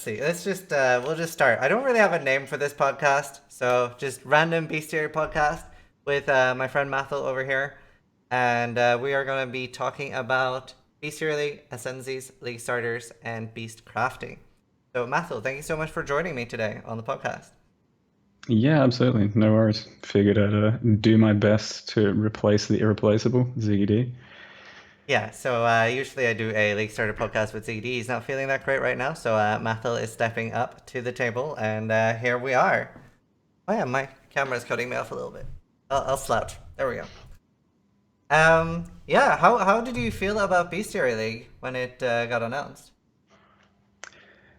see. We'll just start. I don't really have a name for this podcast, so just random Bestiary podcast with my friend Mathil over here, and we are going to be talking about Bestiary League, Ascendancies, League Starters, and Beast Crafting. So Mathil, thank you so much for joining me today on the podcast. Yeah, absolutely. No worries. Figured I'd do my best to replace the irreplaceable Ziggy D. Yeah, so usually I do a League Starter podcast with ZD. He's not feeling that great right now, so Mathil is stepping up to the table, and here we are. Oh yeah, my camera's cutting me off a little bit. I'll slouch. There we go. Yeah. How did you feel about Bestiary League when it got announced?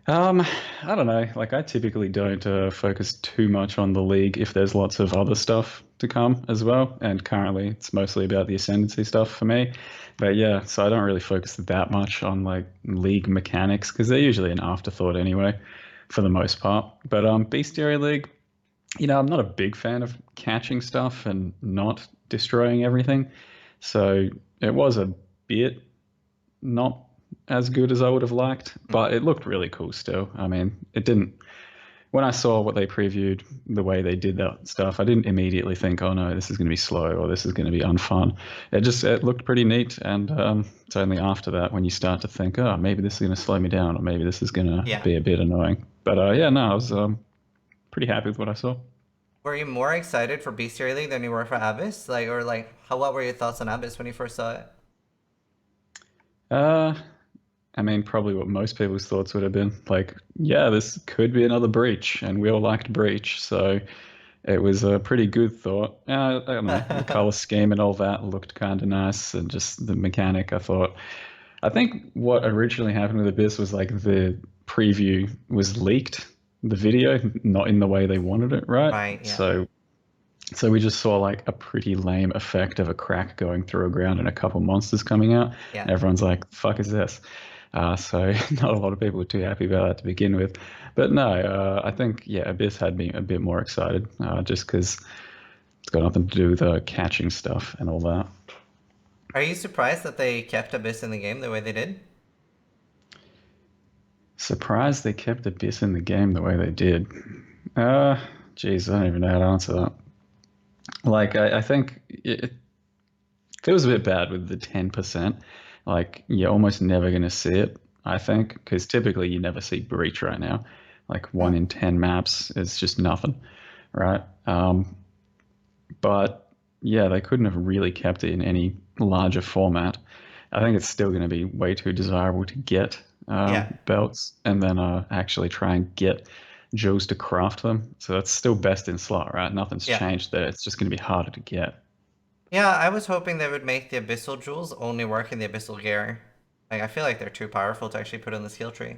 Um, I don't know. Like I typically don't focus too much on the league if there's lots of other stuff to come as well. And currently, it's mostly about the ascendancy stuff for me. But yeah, so I don't really focus that much on like league mechanics because they're usually an afterthought anyway, for the most part. But Bestiary League, I'm not a big fan of catching stuff and not destroying everything. So it was a bit not as good as I would have liked, but it looked really cool still. I mean, it didn't. When I saw what they previewed, the way they did that stuff, I didn't immediately think, "Oh no, this is going to be slow or this is going to be unfun." It looked pretty neat, and it's only after that when you start to think, "Oh, maybe this is going to slow me down, or maybe this is going to Yeah. be a bit annoying." But yeah, no, I was pretty happy with what I saw. Were you more excited for Bestiary League than you were for Abyss? What were your thoughts on Abyss when you first saw it? Uh, I mean, probably what most people's thoughts would have been like, yeah, this could be another Breach, and we all liked Breach, so it was a pretty good thought. I don't know, the color scheme and all that looked kind of nice, and just the mechanic. I think what originally happened with Abyss was like the preview was leaked, the video, not in the way they wanted it, right? Right. Yeah. So we just saw like a pretty lame effect of a crack going through a ground and a couple monsters coming out. Yeah. And everyone's like, "Fuck is this?" So not a lot of people were too happy about that to begin with. But no, I think yeah, Abyss had me a bit more excited, just because it's got nothing to do with catching stuff and all that. Are you surprised that they kept Abyss in the game the way they did? Surprised they kept Abyss in the game the way they did. Uh, Geez, I don't even know how to answer that. Like, I think it feels a bit bad with the 10%. Like, you're almost never going to see it, I think, because typically you never see Breach right now. Like, one Oh. in 10 maps is just nothing, right? But yeah, they couldn't have really kept it in any larger format. I think it's still going to be way too desirable to get Yeah. belts and then actually try and get jewels to craft them. So that's still best in slot, right? Nothing's Yeah. changed there. It's just going to be harder to get. Yeah, I was hoping they would make the Abyssal Jewels only work in the Abyssal Gear. Like, I feel like they're too powerful to actually put on the skill tree.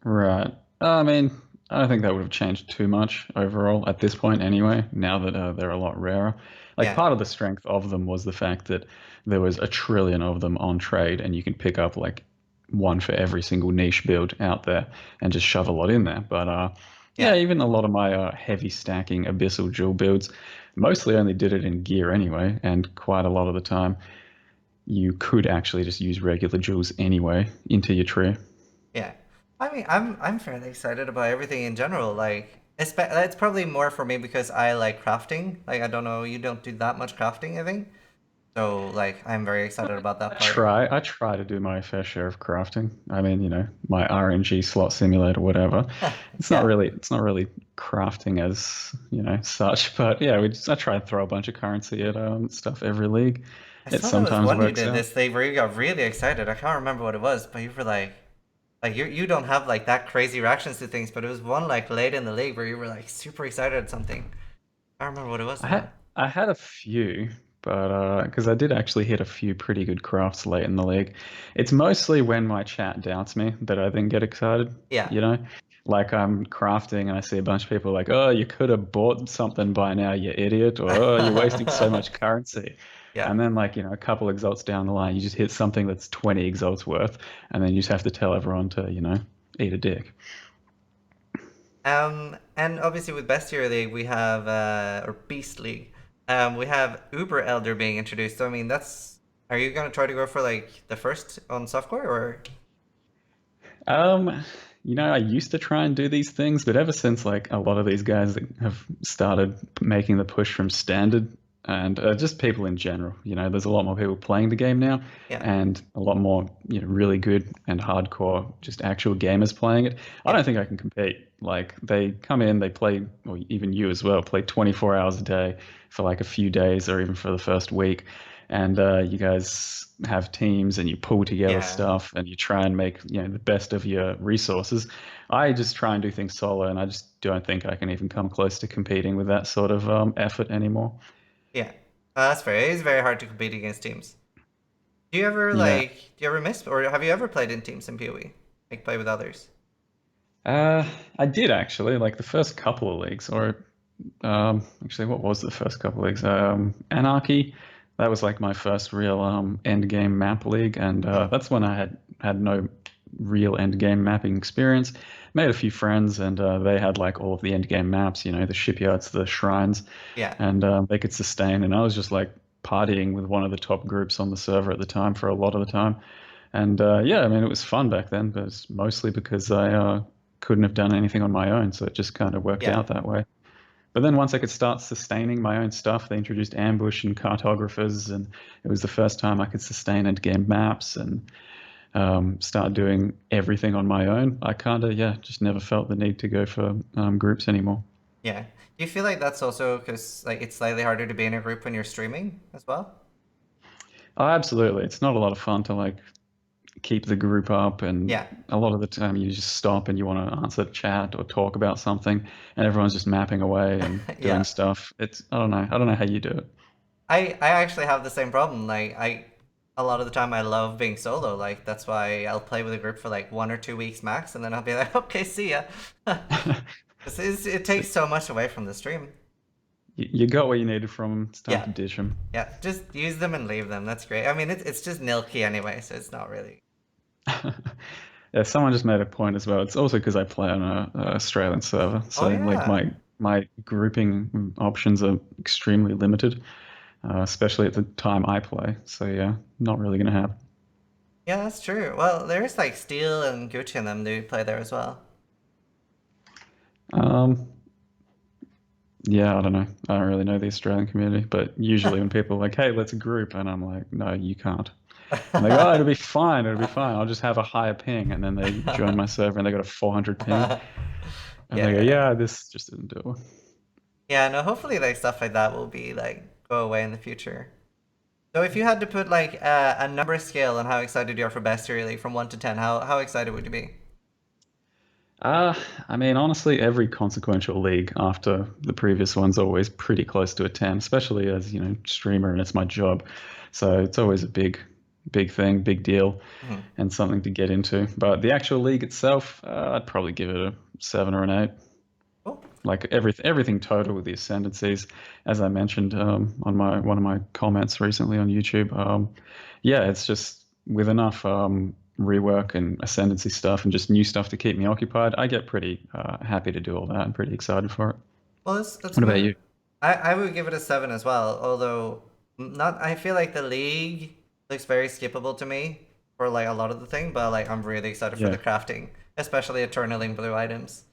Right. I mean, I don't think that would have changed too much overall at this point anyway, now that they're a lot rarer. Like, Yeah. part of the strength of them was the fact that there was a trillion of them on trade, and you can pick up like one for every single niche build out there and just shove a lot in there. But Yeah. yeah, even a lot of my heavy stacking Abyssal Jewel builds mostly only did it in gear anyway, and quite a lot of the time you could actually just use regular jewels anyway into your tree. Yeah. I mean, I'm fairly excited about everything in general. It's probably more for me because I like crafting. Like, I don't know, you don't do that much crafting, I think. So, like, I'm very excited about that part. I try to do my fair share of crafting. I mean, my RNG slot simulator, whatever. Yeah. It's not really crafting as, such, but yeah, I try to throw a bunch of currency at stuff every league. I It saw there was sometimes one you works did out. this thing where you got really excited. I can't remember what it was, but you were like you don't have like that crazy reactions to things, but it was one like late in the league where you were like super excited at something. I don't remember what it was I though. had I had a few, but because I did actually hit a few pretty good crafts late in the league. It's mostly when my chat doubts me that I then get excited, Yeah. you know? Like I'm crafting and I see a bunch of people like, "Oh, you could have bought something by now, you idiot," or "Oh, you're wasting so much currency." Yeah. And then like, a couple exalts down the line, you just hit something that's 20 exalts worth, and then you just have to tell everyone to, eat a dick. And obviously with Bestiary League we have or Beast League, we have Uber Elder being introduced. So I mean that's are you gonna try to go for like the first on softcore or Um, I used to try and do these things, but ever since like a lot of these guys that have started making the push from standard and just people in general, there's a lot more people playing the game now Yeah, and a lot more, really good and hardcore, just actual gamers playing it. I yeah, don't think I can compete. Like they come in, they play, or even you as well, play 24 hours a day for like a few days or even for the first week and you guys have teams and you pull together yeah, stuff and you try and make the best of your resources. I just try and do things solo, and I just don't think I can even come close to competing with that sort of effort anymore. yeah. That's fair. It is very hard to compete against teams. Yeah, Do you ever miss, or have you ever played in teams in PoE? Like play with others? uh, I did actually like the first couple of leagues, or actually, what was the first couple of leagues? Anarchy. That was like my first real end game map league, and Hmm. that's when I had no real end game mapping experience. Made a few friends, and they had like all of the end game maps, the shipyards, the shrines, Yeah, and they could sustain. And I was just like partying with one of the top groups on the server at the time for a lot of the time. And yeah, I mean, it was fun back then, but it's mostly because I couldn't have done anything on my own, so it just kind of worked yeah, out that way. But then once I could start sustaining my own stuff, they introduced ambush and cartographers, and it was the first time I could sustain end-game maps and start doing everything on my own. I kind of, yeah, just never felt the need to go for groups anymore. yeah. Do you feel like that's also because like it's slightly harder to be in a group when you're streaming as well? Oh, absolutely. It's not a lot of fun to like keep the group up, and Yeah, a lot of the time you just stop and you want to answer chat or talk about something, and everyone's just mapping away and doing yeah. stuff. It's I don't know how you do it. I actually have the same problem. Like I, a lot of the time I love being solo. Like that's why I'll play with a group for like 1 or 2 weeks max, and then I'll be like, okay, see ya. It So takes so much away from the stream. you got what you needed from them. It's time Yeah, to ditch them. yeah. Just use them and leave them. That's great. I mean, it's just nilky anyway, so it's not really. Yeah, someone just made a point as well. It's also because I play on a Australian server, Oh so like yeah, my grouping options are extremely limited, especially at the time I play. So yeah, not really gonna happen. yeah, that's true. Well, there's like Steel and Gucci and them do play there as well. Um, yeah, I don't know. I don't really know the Australian community, but usually when people are like, "Hey, let's group," and I'm like, "No, you can't." And they go, "Oh, it'll be fine. It'll be fine. I'll just have a higher ping." And then they join my server and they got a 400 ping, and they go, Yeah. "Yeah, this just didn't do it." Yeah, no, hopefully like stuff like that will be like go away in the future. So if you had to put like a number scale on how excited you are for Bestiary League from 1 to 10, how excited would you be? Uh, I mean, honestly, every consequential league after the previous one's always pretty close to a 10, especially as, streamer and it's my job. So it's always a big thing, big deal, Mhm. and something to get into. But the actual league itself, I'd probably give it a 7 or an 8. Cool. Like everything total with the ascendancies, as I mentioned on my one of my comments recently on YouTube. Yeah, it's just with enough rework and ascendancy stuff and just new stuff to keep me occupied, I get pretty happy to do all that and pretty excited for it. Well, let's What about move. you? I would give it a 7 as well, although not. I feel like the league looks very skippable to me for like a lot of the thing, but like I'm really excited for the Yeah, crafting, especially eternaling blue items.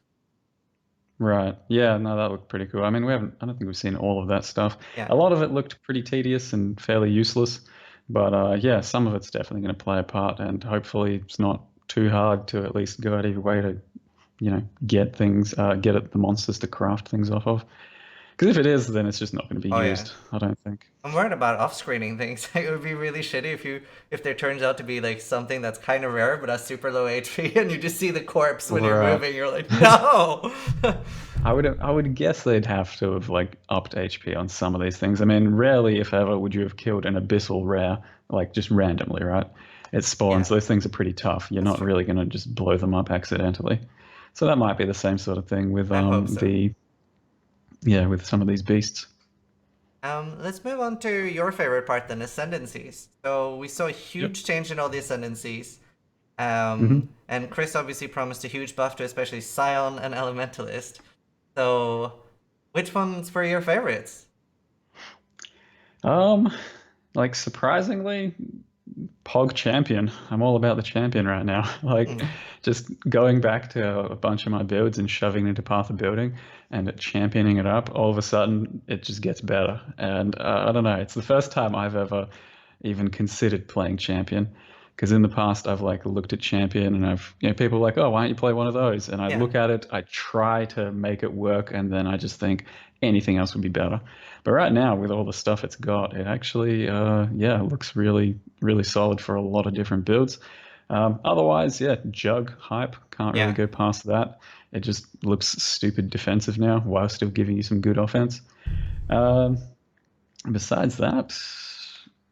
right. Yeah, no, that looked pretty cool. I mean, I don't think we've seen all of that stuff. Yeah. A lot of it looked pretty tedious and fairly useless, but yeah, some of it's definitely going to play a part, and hopefully it's not too hard to at least go out of your way to get things, get at the monsters to craft things off of. Because if it is, then it's just not going to be Oh yeah. used, I don't think. I'm worried about off-screening things. Like, it would be really shitty if there turns out to be like something that's kind of rare but has super low HP, and you just see the corpse when you're Right. moving. You're like, no. I would guess they'd have to have like upped HP on some of these things. I mean, rarely, if ever, would you have killed an abyssal rare like just randomly, right? It spawns. Yeah, Those things are pretty tough. You're that's not true. really going to just blow them up accidentally. So that might be the same sort of thing with I hope so. the yeah with some of these beasts. Let's move on to your favorite part then, ascendancies. So we saw a Yep. huge change in all the ascendancies. hmm And Chris obviously promised a huge buff to especially Scion and Elementalist. So, which ones were your favorites? Um, like surprisingly. Pog champion. I'm all about the champion right now. Like, Mm. just going back to a bunch of my builds and shoving it into path of building and championing it up. All of a sudden, it just gets better. And I don't know. It's the first time I've ever even considered playing champion. Because in the past, I've like looked at champion and people are like, oh, why don't you play one of those? And I Yeah. look at it, I try to make it work, and then I just think anything else would be better. But right now, with all the stuff it's got, it actually, yeah, it looks really, really solid for a lot of different builds. Otherwise, yeah, Jug hype, can't really Yeah. go past that. It just looks stupid defensive now while still giving you some good offense. Um, Besides that,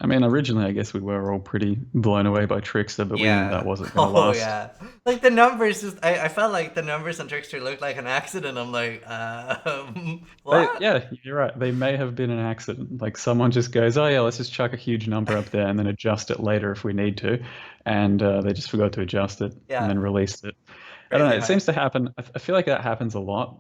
I mean, originally, I guess we were all pretty blown away by Trickster, but we knew that Yeah. wasn't going to Oh last. yeah. Like the numbers just I felt like the numbers on Trickster looked like an accident. I'm like, what? Yeah, you're right. They may have been an accident. Like someone just goes, "Oh yeah, let's just chuck a huge number up there and then adjust it later if we need to," and they just forgot to adjust it and Yeah. then released it. I don't know. Crazy It high. seems to happen. I feel like that happens a lot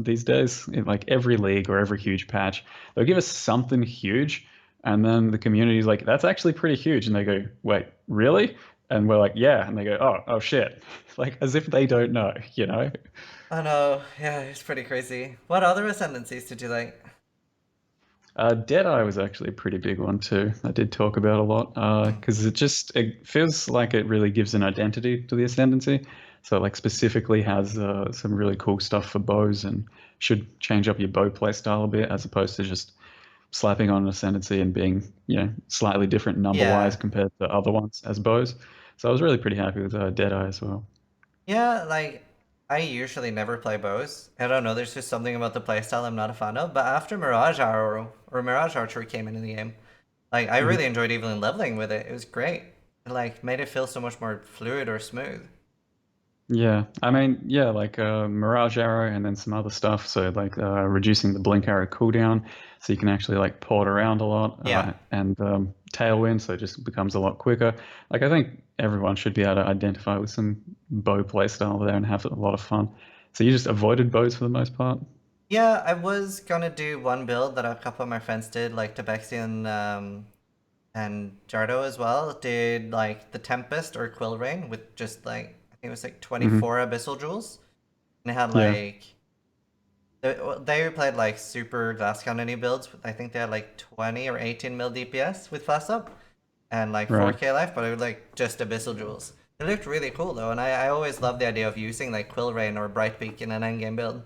these days. In like every league or every huge patch, they'll give us something huge, and then the community's like, "That's actually pretty huge," and they go, "Wait, really?" And we're like, "Yeah," and they go, "Oh shit," like as if they don't know, you know? I know. Yeah, it's pretty crazy. What other ascendancies did you like? Deadeye was actually a pretty big one too. I did talk about a lot because it feels like it really gives an identity to the Ascendancy. So it, like specifically has some really cool stuff for bows and should change up your bow play style a bit as opposed to just slapping on an Ascendancy and being slightly different number wise Yeah. compared to other ones as bows. So I was really pretty happy with Deadeye as well. Yeah, like I usually never play bows. I don't know, there's just something about the playstyle I'm not a fan of. But after Mirage Arrow or Mirage Archery came into the game, like I really enjoyed even leveling with it. It was great. It like made it feel so much more fluid or smooth. Yeah, I mean, yeah, like Mirage Arrow and then some other stuff. So like reducing the blink arrow cooldown, so you can actually like port around a lot, Yeah. and Tailwind, so it just becomes a lot quicker. Like I think everyone should be able to identify with some bow playstyle there and have a lot of fun. So you just avoided bows for the most part. Yeah, I was gonna do one build that a couple of my friends did, like Tebexi and Jardo as well, did like the Tempest or Quill Rain with just like I think it was like Hmm. 24 Abyssal Jewels. And it had Yeah, like they played like super glass cannon builds. I think they had like 20 or 18 mil DPS with fast up and like right. 4k life, but it was like just abyssal jewels. It looked really cool though, and I always love the idea of using like Quill Rain or Bright Peak in an endgame build.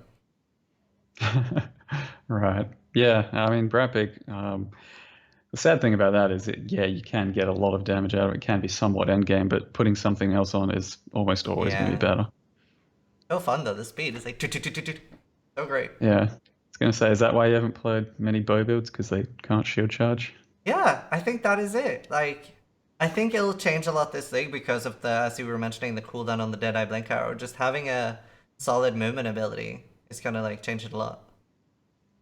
Right. Yeah, I mean, Brapig, the sad thing about that is that, yeah, you can get a lot of damage out of it. It can be somewhat endgame, but putting something else on is almost always going to be Yeah. better. So fun though, the speed is like so great. Yeah. I was going to say, is that why you haven't played many bow builds? Because they can't shield charge? Yeah, I think that is it. Like I think it'll change a lot this league because of the as you were mentioning the cooldown on the Deadeye Blink Arrow. Just having a solid movement ability is gonna like change it a lot.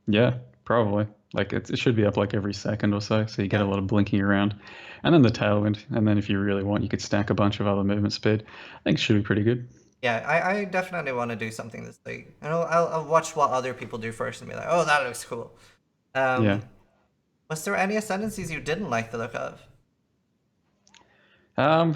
Yeah, probably. Like it should be up like every second or so, so you get a Yeah. lot of blinking around. And then the tailwind. And then if you really want, you could stack a bunch of other movement speed. I think it should be pretty good. Yeah, I definitely want to do something this league. And I'll watch what other people do first and be like, oh, that looks cool. Yeah. Um, was there any ascendancies you didn't like the look of? Um,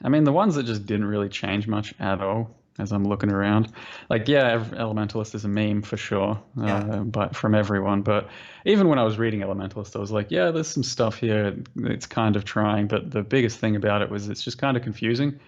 I mean, the ones that just didn't really change much at all as I'm looking around. Like, yeah, Elementalist is a meme for sure, Yeah, but from everyone. But even when I was reading Elementalist, I was like, yeah, there's some stuff here. It's kind of trying, but the biggest thing about it was it's just kind of confusing.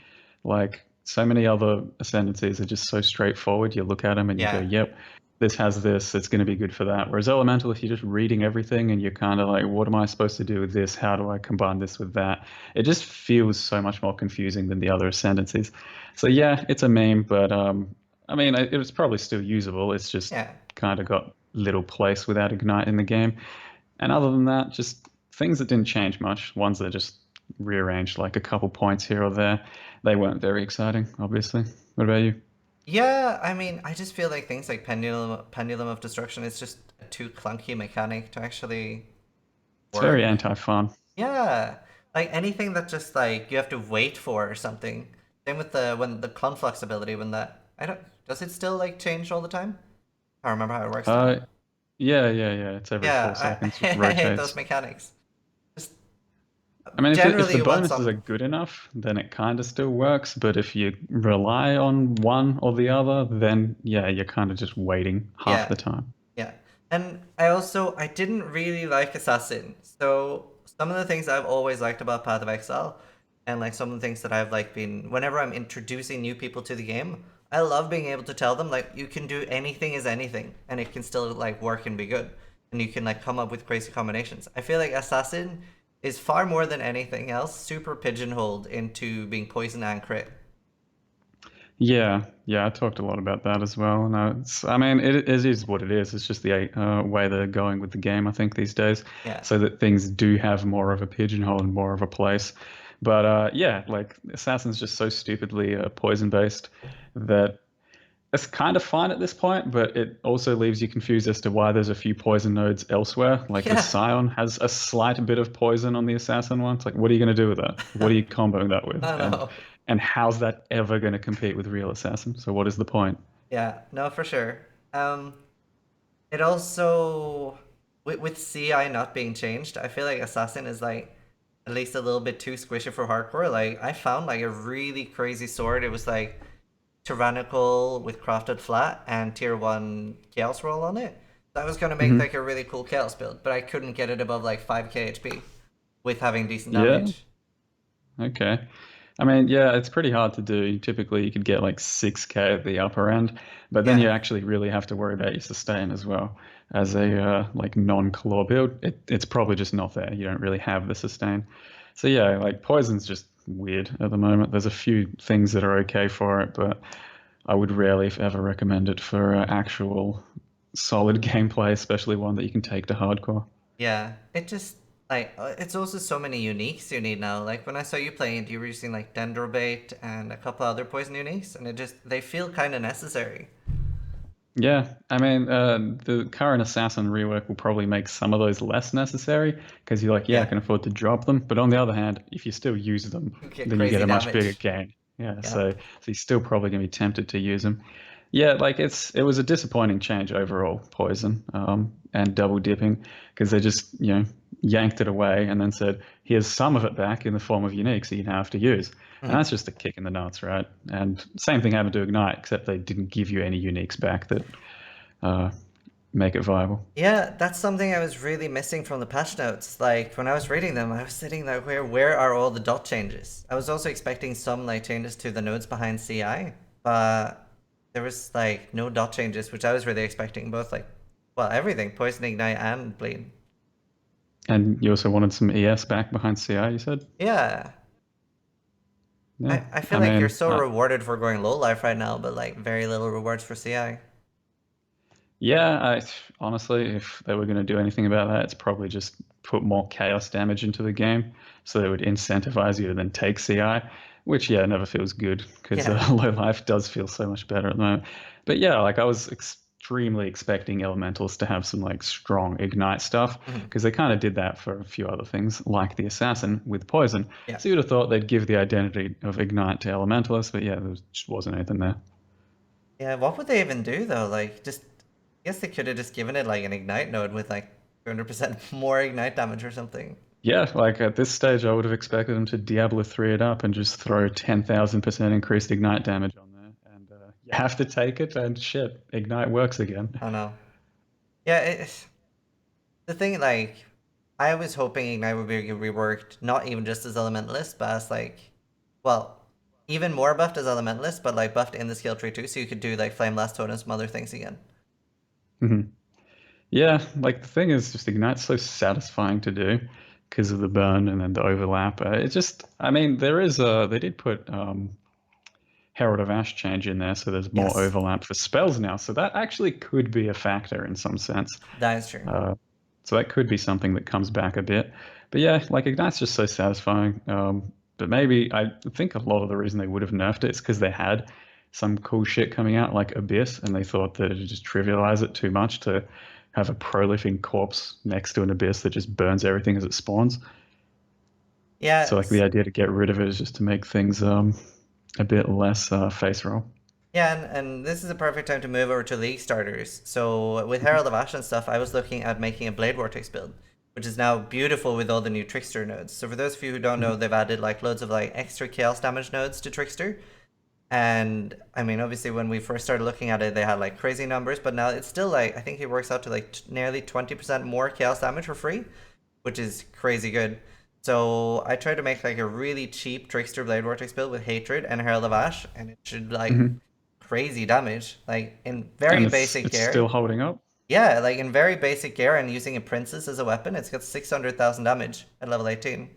Like, so many other ascendancies are just so straightforward. You look at them and you go, yeah, yep, this has this, it's going to be good for that. Whereas Elemental, if you're just reading everything and you're kind of like, what am I supposed to do with this? How do I combine this with that? It just feels so much more confusing than the other ascendancies. So yeah, it's a meme, but I mean, it was probably still usable. It's just yeah. kind of got little place without Ignite in the game. And other than that, just things that didn't change much. Ones that just rearranged like a couple points here or there. They weren't very exciting, obviously. What about you? Yeah, I mean, I just feel like things like Pendulum of Destruction is just a too clunky mechanic to actually It's very work. anti-fun. Yeah, like anything that just like you have to wait for or something. Same with the when the Conflux ability when that I don't does it still like change all the time? I don't remember how it works now. Uh, yeah. It's every four Yeah, I, seconds, just I hate those rotates. mechanics. Just I mean, if Generally, the you want bonuses are some. good enough, then it kind of still works. But if you rely on one or the other, then yeah, you're kind of just waiting half Yeah, the time. yeah. And I didn't really like Assassin. So some of the things I've always liked about Path of Exile, and like some of the things that I've like been whenever I'm introducing new people to the game, I love being able to tell them like you can do anything as anything, and it can still like work and be good, and you can like come up with crazy combinations. I feel like Assassin is far more than anything else super pigeonholed into being poison and crit. Yeah, yeah, I talked a lot about that as well. No, I mean, it is what it is. It's just the way they're going with the game, I think, these days, Yeah. so that things do have more of a pigeonhole and more of a place. But yeah, like Assassin's just so stupidly poison based that it's kind of fine at this point, but it also leaves you confused as to why there's a few poison nodes elsewhere. Like the Yeah. Scion has a slight bit of poison on the Assassin one. It's like, what are you going to do with that? What are you comboing that with? I know. And how's that ever going to compete with real Assassin? So what is the point? Yeah, no, for sure. Um, it also with CI not being changed, I feel like Assassin is like at least a little bit too squishy for hardcore. Like I found like a really crazy sword. It was like tyrannical with crafted flat and tier one chaos roll on it. That was gonna make Hmm. like a really cool chaos build, but I couldn't get it above like 5k HP with having decent Yeah. damage. Okay. I mean, yeah, it's pretty hard to do. Typically, you could get like 6K at the upper end, but then Yeah. you actually really have to worry about your sustain as well. As a like non-claw build, it's probably just not there. You don't really have the sustain. So yeah, like poison's just weird at the moment. There's a few things that are okay for it, but I would rarely, if ever, recommend it for actual solid gameplay, especially one that you can take to hardcore. Yeah, it just like it's also so many uniques you need now. Like when I saw you playing, you were using like Dendrobait and a couple other poison uniques, and it just they feel kind of necessary. Yeah, I mean, the current assassin rework will probably make some of those less necessary because you're like, yeah, I Yeah, can afford to drop them. But on the other hand, if you still use them, you get then you get crazy a much bigger damage. gain. Yeah, so Yep. you're still probably gonna be tempted to use them. Yeah, like it was a disappointing change overall, poison, and double dipping because they just yanked it away and then said, here's some of it back in the form of uniques that you now have to use. And Mhm. that's just a kick in the nuts, right? And same thing happened to Ignite, except they didn't give you any uniques back that uh, make it viable. Yeah, that's something I was really missing from the patch notes. Like when I was reading them, I was sitting there, where are all the dot changes? I was also expecting some like changes to the nodes behind CI, but there was like no dot changes, which I was really expecting. Both like, well, everything, poison, ignite, and bleed. And you also wanted some ES back behind CI, you said? Yeah, Yeah. I feel I like you're mean, so rewarded for going low life right now, but like very little rewards for CI. yeah, honestly, if they were going to do anything about that, it's probably just put more chaos damage into the game. So they would incentivize you to then take CI, which, yeah, never feels good because Yeah. low life does feel so much better at the moment. But yeah, like I was extremely expecting elementals to have some like strong ignite stuff Mhm. because they kind of did that for a few other things, like the assassin with poison. Yeah. So you'd have thought they'd give the identity of ignite to elementalists, but yeah, there just wasn't anything there. Yeah, what would they even do though? Like just I guess they could have just given it like an ignite node with like 200% more ignite damage or something. Yeah, like at this stage, I would have expected them to Diablo 3 it up and just throw 10,000% increased ignite damage on there. And you have to take it, and shit, ignite works again. I don't know. Yeah, the thing like I was hoping ignite would be reworked not even just as elementalist, but as like well, even more buffed as elementalist, but like buffed in the skill tree too, so you could do like flame blast totem and some other things again. Hmm. Yeah, like the thing is, just ignite's so satisfying to do because of the burn and then the overlap. It just, I mean, they did put Herald of Ash change in there, so there's more Yes, overlap for spells now. So that actually could be a factor in some sense. that is true. Uh, so that could be something that comes back a bit. But yeah, like Ignite's just so satisfying. But maybe I think a lot of the reason they would have nerfed it is because they had some cool shit coming out like Abyss, and they thought that it'd just trivialize it too much to have a prolifing corpse next to an Abyss that just burns everything as it spawns. So Yeah, like the idea to get rid of it is just to make things a bit less face roll. yeah, and this is a perfect time to move over to League starters. So with Herald of Ash and stuff, I was looking at making a Blade Vortex build. which is now beautiful with all the new Trickster nodes. So for those of you who don't know, Mhm. they've added like loads of like extra chaos damage nodes to Trickster. And I mean, obviously, when we first started looking at it, they had like crazy numbers, but now it's still like I think it works out to like nearly 20% more chaos damage for free, which is crazy good. So I tried to make like a really cheap Trickster Blade Vortex build with Hatred and Herald of Ash, and it should like Mhm. crazy damage, like in very And it's basic it's still gear. holding up. Yeah, like in very basic gear and using a Princess as a weapon, it's got 600,000 damage at level 18.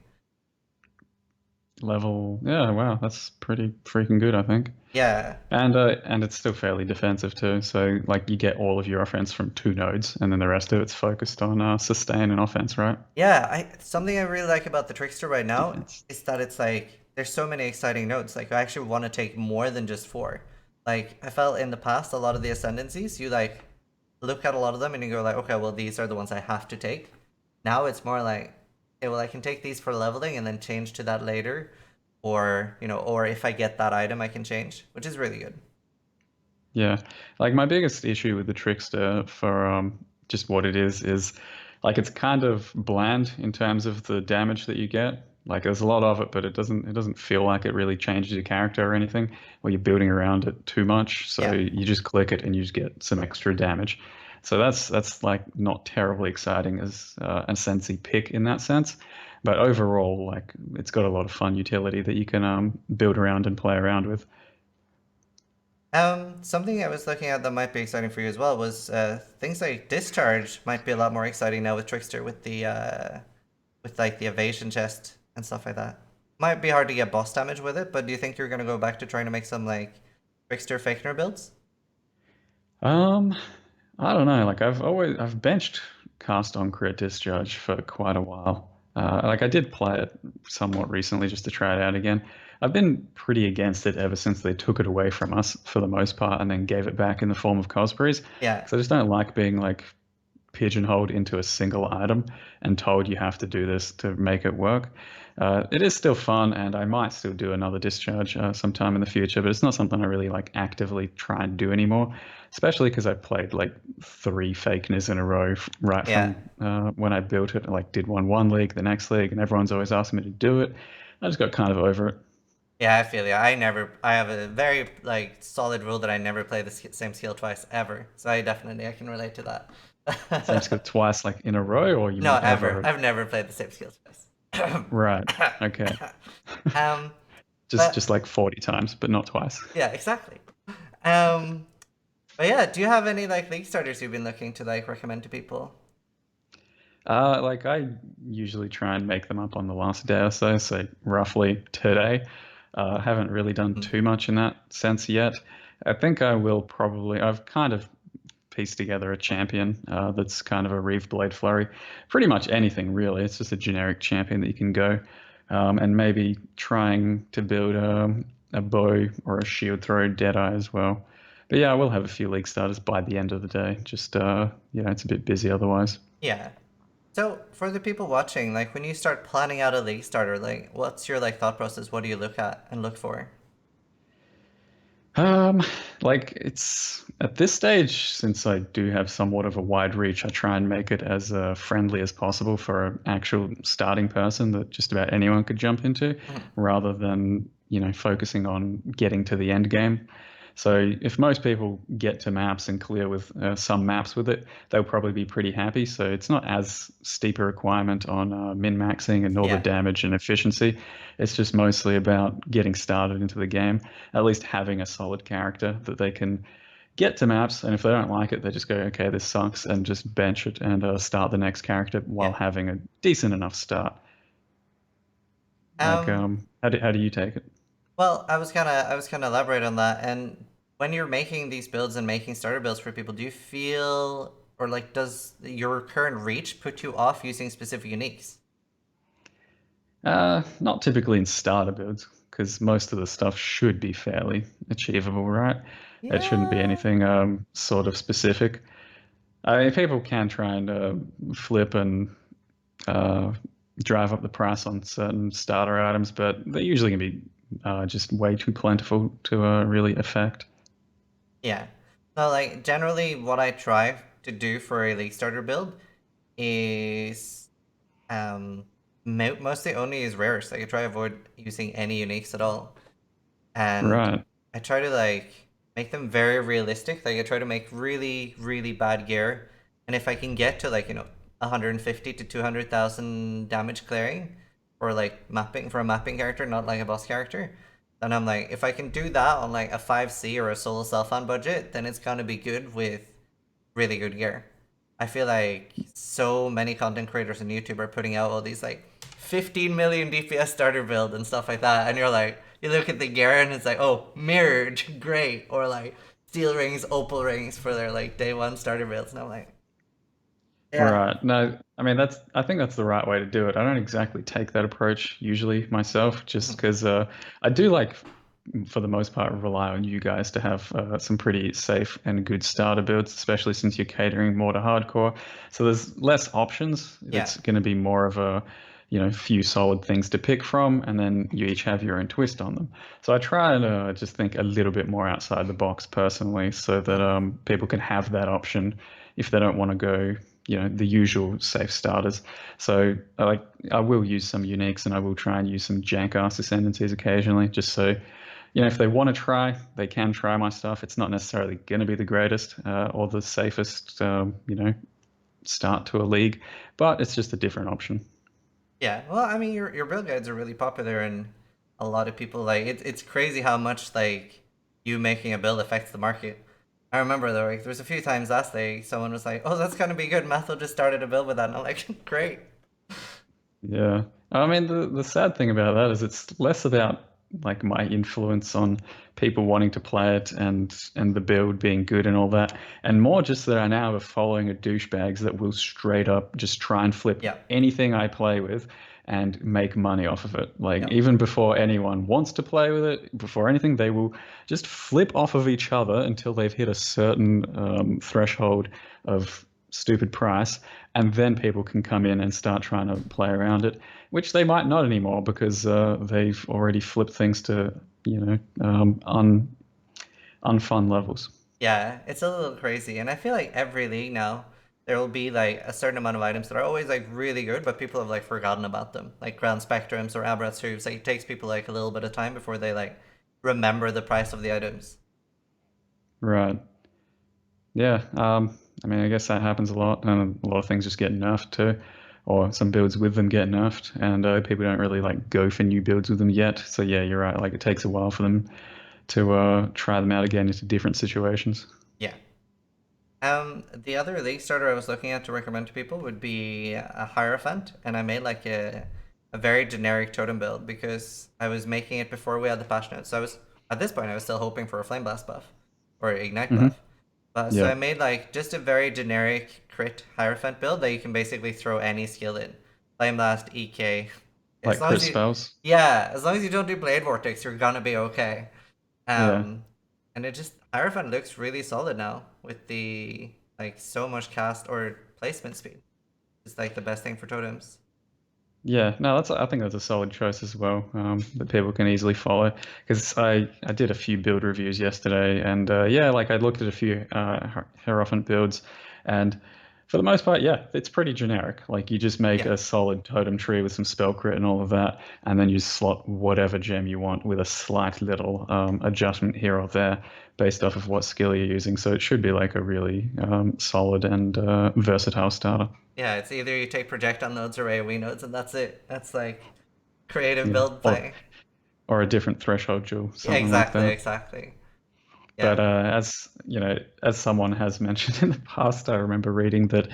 Level, yeah, wow, that's pretty freaking good, I think. Yeah, And it's still fairly defensive too. So like you get all of your offense from two nodes, and then the rest of it's focused on sustain and offense, right? yeah. Something I really like about the Trickster right now Defense. is that it's like there's so many exciting nodes. Like I actually want to take more than just four. Like I felt in the past, a lot of the ascendancies, you like look at a lot of them and you go like, okay, well these are the ones I have to take. Now it's more like, okay, well I can take these for leveling and then change to that later, or or if I get that item, I can change, which is really good. Yeah, like my biggest issue with the Trickster for just what it is like it's kind of bland in terms of the damage that you get. Like there's a lot of it, but it doesn't feel like it really changes your character or anything, or you're building around it too much. So Yeah. you just click it and you just get some extra damage. So that's like not terribly exciting as a Sensi pick in that sense. But overall, like it's got a lot of fun utility that you can build around and play around with. Something I was looking at that might be exciting for you as well was things like discharge might be a lot more exciting now with Trickster with the with like the evasion chest and stuff like that. Might be hard to get boss damage with it, but do you think you're gonna go back to trying to make some like Trickster Fakener builds? Um, I don't know. Like I've benched Cast on Crit Discharge for quite a while. Like I did play it somewhat recently just to try it out again. I've been pretty against it ever since they took it away from us for the most part and then gave it back in the form of Cospreys. Yeah, Because I just don't like being like pigeonholed into a single item and told you have to do this to make it work. It is still fun, and I might still do another discharge sometime in the future, but it's not something I really like actively try and do anymore. Especially because I played like three fakeness in a row right yeah, from when I built it. I like did one league, the next league, and everyone's always asking me to do it. I just got kind of over it. yeah. I feel you. I have a very like solid rule that I never play the same skill twice ever. So I can relate to Same that. skill twice, like in a row, or you No, mean ever. ever? I've never played the same skill twice. Right. Okay. um, Just but like 40 times, but not twice. yeah, exactly. Um, but yeah, do you have any like league starters you've been looking to like recommend to people? Like I usually try and make them up on the last day or so, so roughly today. Haven't really done Mhm. too much in that sense yet. I think I will probably. I've kind of pieced together a champion that's kind of a Reeve Blade Flurry. Pretty much anything really. It's just a generic champion that you can go, and maybe trying to build a bow or a shield throw Deadeye as well. But yeah, I will have a few league starters by the end of the day. Just it's a bit busy otherwise. Yeah. So for the people watching, like when you start planning out a league starter, like what's your like thought process? What do you look at and look for? Um, like it's at this stage, since I do have somewhat of a wide reach, I try and make it as friendly as possible for an actual starting person that just about anyone could jump into, Mhm. rather than, focusing on getting to the end game. So if most people get to maps and clear with some maps with it, they'll probably be pretty happy. So it's not as steep a requirement on min-maxing and all the Yeah. damage and efficiency. It's just mostly about getting started into the game, at least having a solid character that they can get to maps. And if they don't like it, they just go, okay, this sucks, and just bench it and start the next character while Yeah. having a decent enough start. Like, Um, how do you take it? well, I was kind of elaborate on that. And when you're making these builds and making starter builds for people, do you feel or like does your current reach put you off using specific uniques? Not typically in starter builds, because most of the stuff should be fairly achievable, right? It shouldn't be Yeah. anything sort of specific. I mean, people can try and flip and uh, drive up the price on certain starter items, but they're usually going to be just way too plentiful to really affect. Yeah. So generally what I try to do for a league starter build is Um, mostly only use rares. Like I try to avoid using any uniques at all, and Right. I try to like make them very realistic. Like I try to make really really bad gear, and if I can get to like 150 to 200,000 damage clearing, or like mapping for a mapping character, not like a boss character, then I'm like, if I can do that on like a 5C or a solo self-on budget, then it's gonna be good with really good gear. I feel like so many content creators and YouTube are putting out all these like 15 million DPS starter build and stuff like that, and you're like, you look at the gear and it's like, oh, mirrored, great, or like steel rings, opal rings for their like day one starter builds, and I'm like, yeah, Right. No, I mean I think that's the right way to do it. I don't exactly take that approach usually myself, just mhm, because I do like, for the most part, rely on you guys to have some pretty safe and good starter builds, especially since you're catering more to hardcore. So there's less options. yeah, It's going to be more of a, few solid things to pick from, and then you each have your own twist on them. So I try and just think a little bit more outside the box personally, so that mhm, people can have that option if they don't want to go, the usual safe starters. So I will use some uniques, and I will try and use some jank ass ascendancies occasionally, just so if they want to try, they can try my stuff. It's not necessarily going to be the greatest or the safest, start to a league, but it's just a different option. yeah. Well, I mean, your build guides are really popular, and a lot of people like it's crazy how much like you making a build affects the market. I remember though, like there was a few times last day someone was like, "Oh, that's gonna be good." Mathil just started a build with that, and I'm like, "Great." Yeah. I mean, the sad thing about that is it's less about like my influence on people wanting to play it and the build being good and all that, and more just that I now have a following of douchebags that will straight up just try and flip Yeah, anything I play with and make money off of it. Like yeah, even before anyone wants to play with it, before anything, they will just flip off of each other until they've hit a certain threshold of stupid price, and then people can come in and start trying to play around it, which they might not anymore because they've already flipped things to unfun levels. yeah. It's a little crazy, and I feel like every league now there will be like a certain amount of items that are always like really good, but people have like forgotten about them, like ground spectrums or Abrath hooves. Like it takes people like a little bit of time before they like remember the price of the items. Right. Yeah. I mean, I guess that happens a lot, and a lot of things just get nerfed too, or some builds with them get nerfed, and people don't really like go for new builds with them yet. So yeah, you're right. Like it takes a while for them to try them out again into different situations. Yeah. The other league starter I was looking at to recommend to people would be a Hierophant, and I made like a very generic totem build because I was making it before we had the patch notes. So I was at this point I was still hoping for a Flame Blast buff or Ignite Hmm. buff. So Yeah. I made like just a very generic crit Hierophant build that you can basically throw any skill in. Flame Blast, EK. As Like long crit as you spells. yeah, as long as you don't do Blade Vortex, you're gonna be okay. Yeah. Um, and it just Hierophant looks really solid now with the like so much cast or placement speed. It's like the best thing for totems. Yeah, no, I think that's a solid choice as well, that people can easily follow. Because I did a few build reviews yesterday, and yeah, like I looked at a few Hierophant builds, and for the most part, yeah, it's pretty generic. Like you just make Yeah. a solid totem tree with some spell crit and all of that, and then you slot whatever gem you want with a slight little adjustment here or there based off of what skill you're using. So it should be like a really solid and versatile starter. Yeah, it's either you take projectile nodes or AoE nodes and that's it. That's like creative Yeah, build play. or a different threshold jewel, Yeah, something like exactly, that. exactly. But Yeah. as as someone has mentioned in the past, I remember reading that,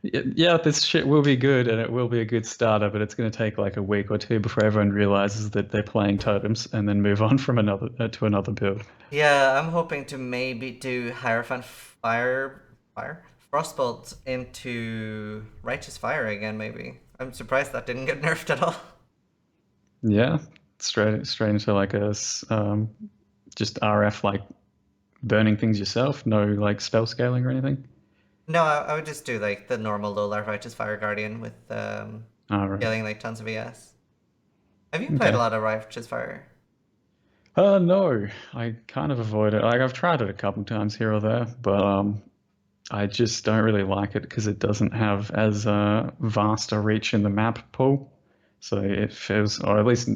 yeah, this shit will be good and it will be a good starter, but it's going to take like a week or two before everyone realizes that they're playing totems and then move on from another to another build. Yeah, I'm hoping to maybe do Hierophant Fire? Frostbolt into Righteous Fire again, maybe. I'm surprised that didn't get nerfed at all. Yeah, straight into like just RF, like burning things yourself, no like spell scaling or anything. No, I would just do like the normal low life Righteous Fire Guardian with All right. killing like tons of ES. Have you played a Okay. lot of Righteous Fire? No, I kind of avoid it. Like I've tried it a couple times here or there, but I just don't really like it because it doesn't have as vast a reach in the map pool. So it feels, or at least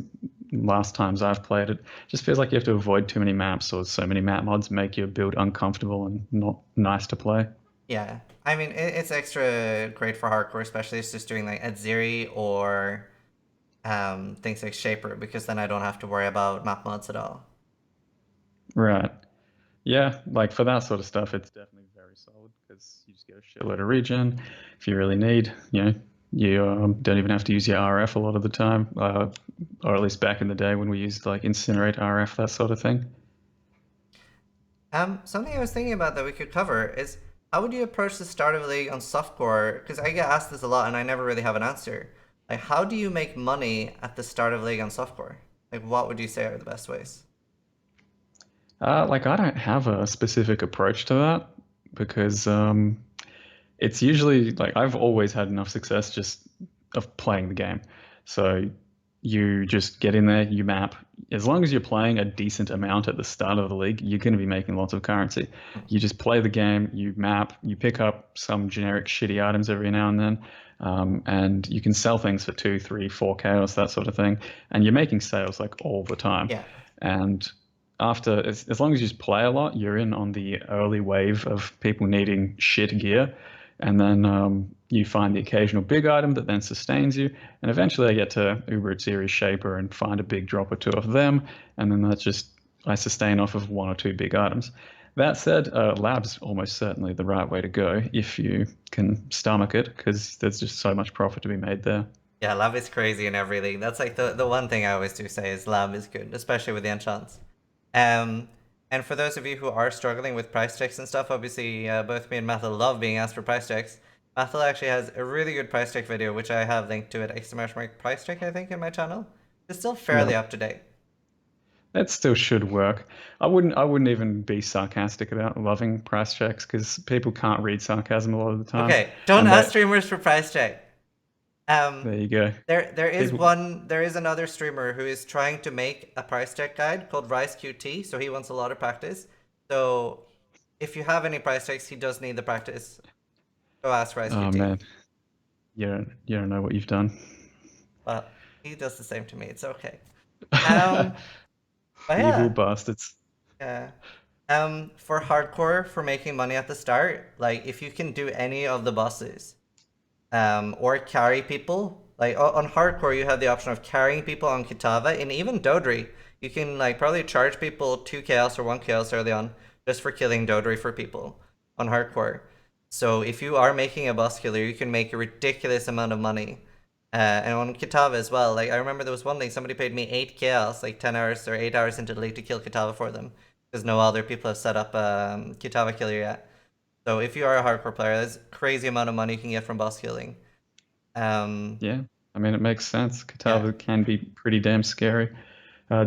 last times I've played it, just feels like you have to avoid too many maps, or so many map mods make your build uncomfortable and not nice to play. Yeah, I mean it's extra great for hardcore, especially if it's just doing like Edziri or things like Shaper, because then I don't have to worry about map mods at all. Right. Yeah, like for that sort of stuff, it's definitely very solid because you just get a shitload of regen if you really need. You don't even have to use your RF a lot of the time, or at least back in the day when we used like Incinerate RF, that sort of thing. Something I was thinking about that we could cover is how would you approach the start of a league on softcore? Because I get asked this a lot and I never really have an answer. Like, how do you make money at the start of a league on softcore? Like, what would you say are the best ways? Like I don't have a specific approach to that because it's usually like I've always had enough success just of playing the game. So you just get in there, you map. As long as you're playing a decent amount at the start of the league, you're going to be making lots of currency. You just play the game, you map, you pick up some generic shitty items every now and then, and you can sell things for 2, 3, 4 chaos, that sort of thing. And you're making sales like all the time. Yeah. And as long as you just play a lot, you're in on the early wave of people needing shit gear, and then you find the occasional big item that then sustains you, and eventually I get to Uber Series Shaper and find a big drop or two of them, and then that's just I sustain off of 1 or 2 big items. That said, lab's almost certainly the right way to go if you can stomach it, because there's just so much profit to be made there. Yeah, lab is crazy in every league. That's like the one thing I always do say is lab is good, especially with the enchants. Um, and for those of you who are struggling with price checks and stuff, obviously both me and Mathil love being asked for price checks. Mathil actually has a really good price check video, which I have linked to at exclamation mark price check, I think, in my channel. It's still fairly Yeah, up to date. that still should work. I wouldn't even be sarcastic about loving price checks because people can't read sarcasm a lot of the time, Okay, don't and ask that streamers for price check. Um, there you go. People, there is another streamer who is trying to make a price check guide called Rise QT, so he wants a lot of practice. So if you have any price checks, he does need the practice. Go ask Rise oh QT. man, you don't know what you've done. Well, he does the same to me. It's okay. Um, but Evil yeah, bastards. yeah. For hardcore, for making money at the start, like if you can do any of the bosses, or carry people. Like on hardcore, you have the option of carrying people on Kitava, and even Dodri. You can like probably charge people 2 chaos or 1 chaos early on just for killing Dodri for people on hardcore. So if you are making a boss killer, you can make a ridiculous amount of money. And on Kitava as well. Like I remember there was one thing somebody paid me 8 chaos, like 10 hours or 8 hours into the league to kill Kitava for them because no other people have set up Kitava killer yet. So if you are a hardcore player, there's a crazy amount of money you can get from boss killing. Um, Yeah, I mean it makes sense. yeah, Katava can be pretty damn scary,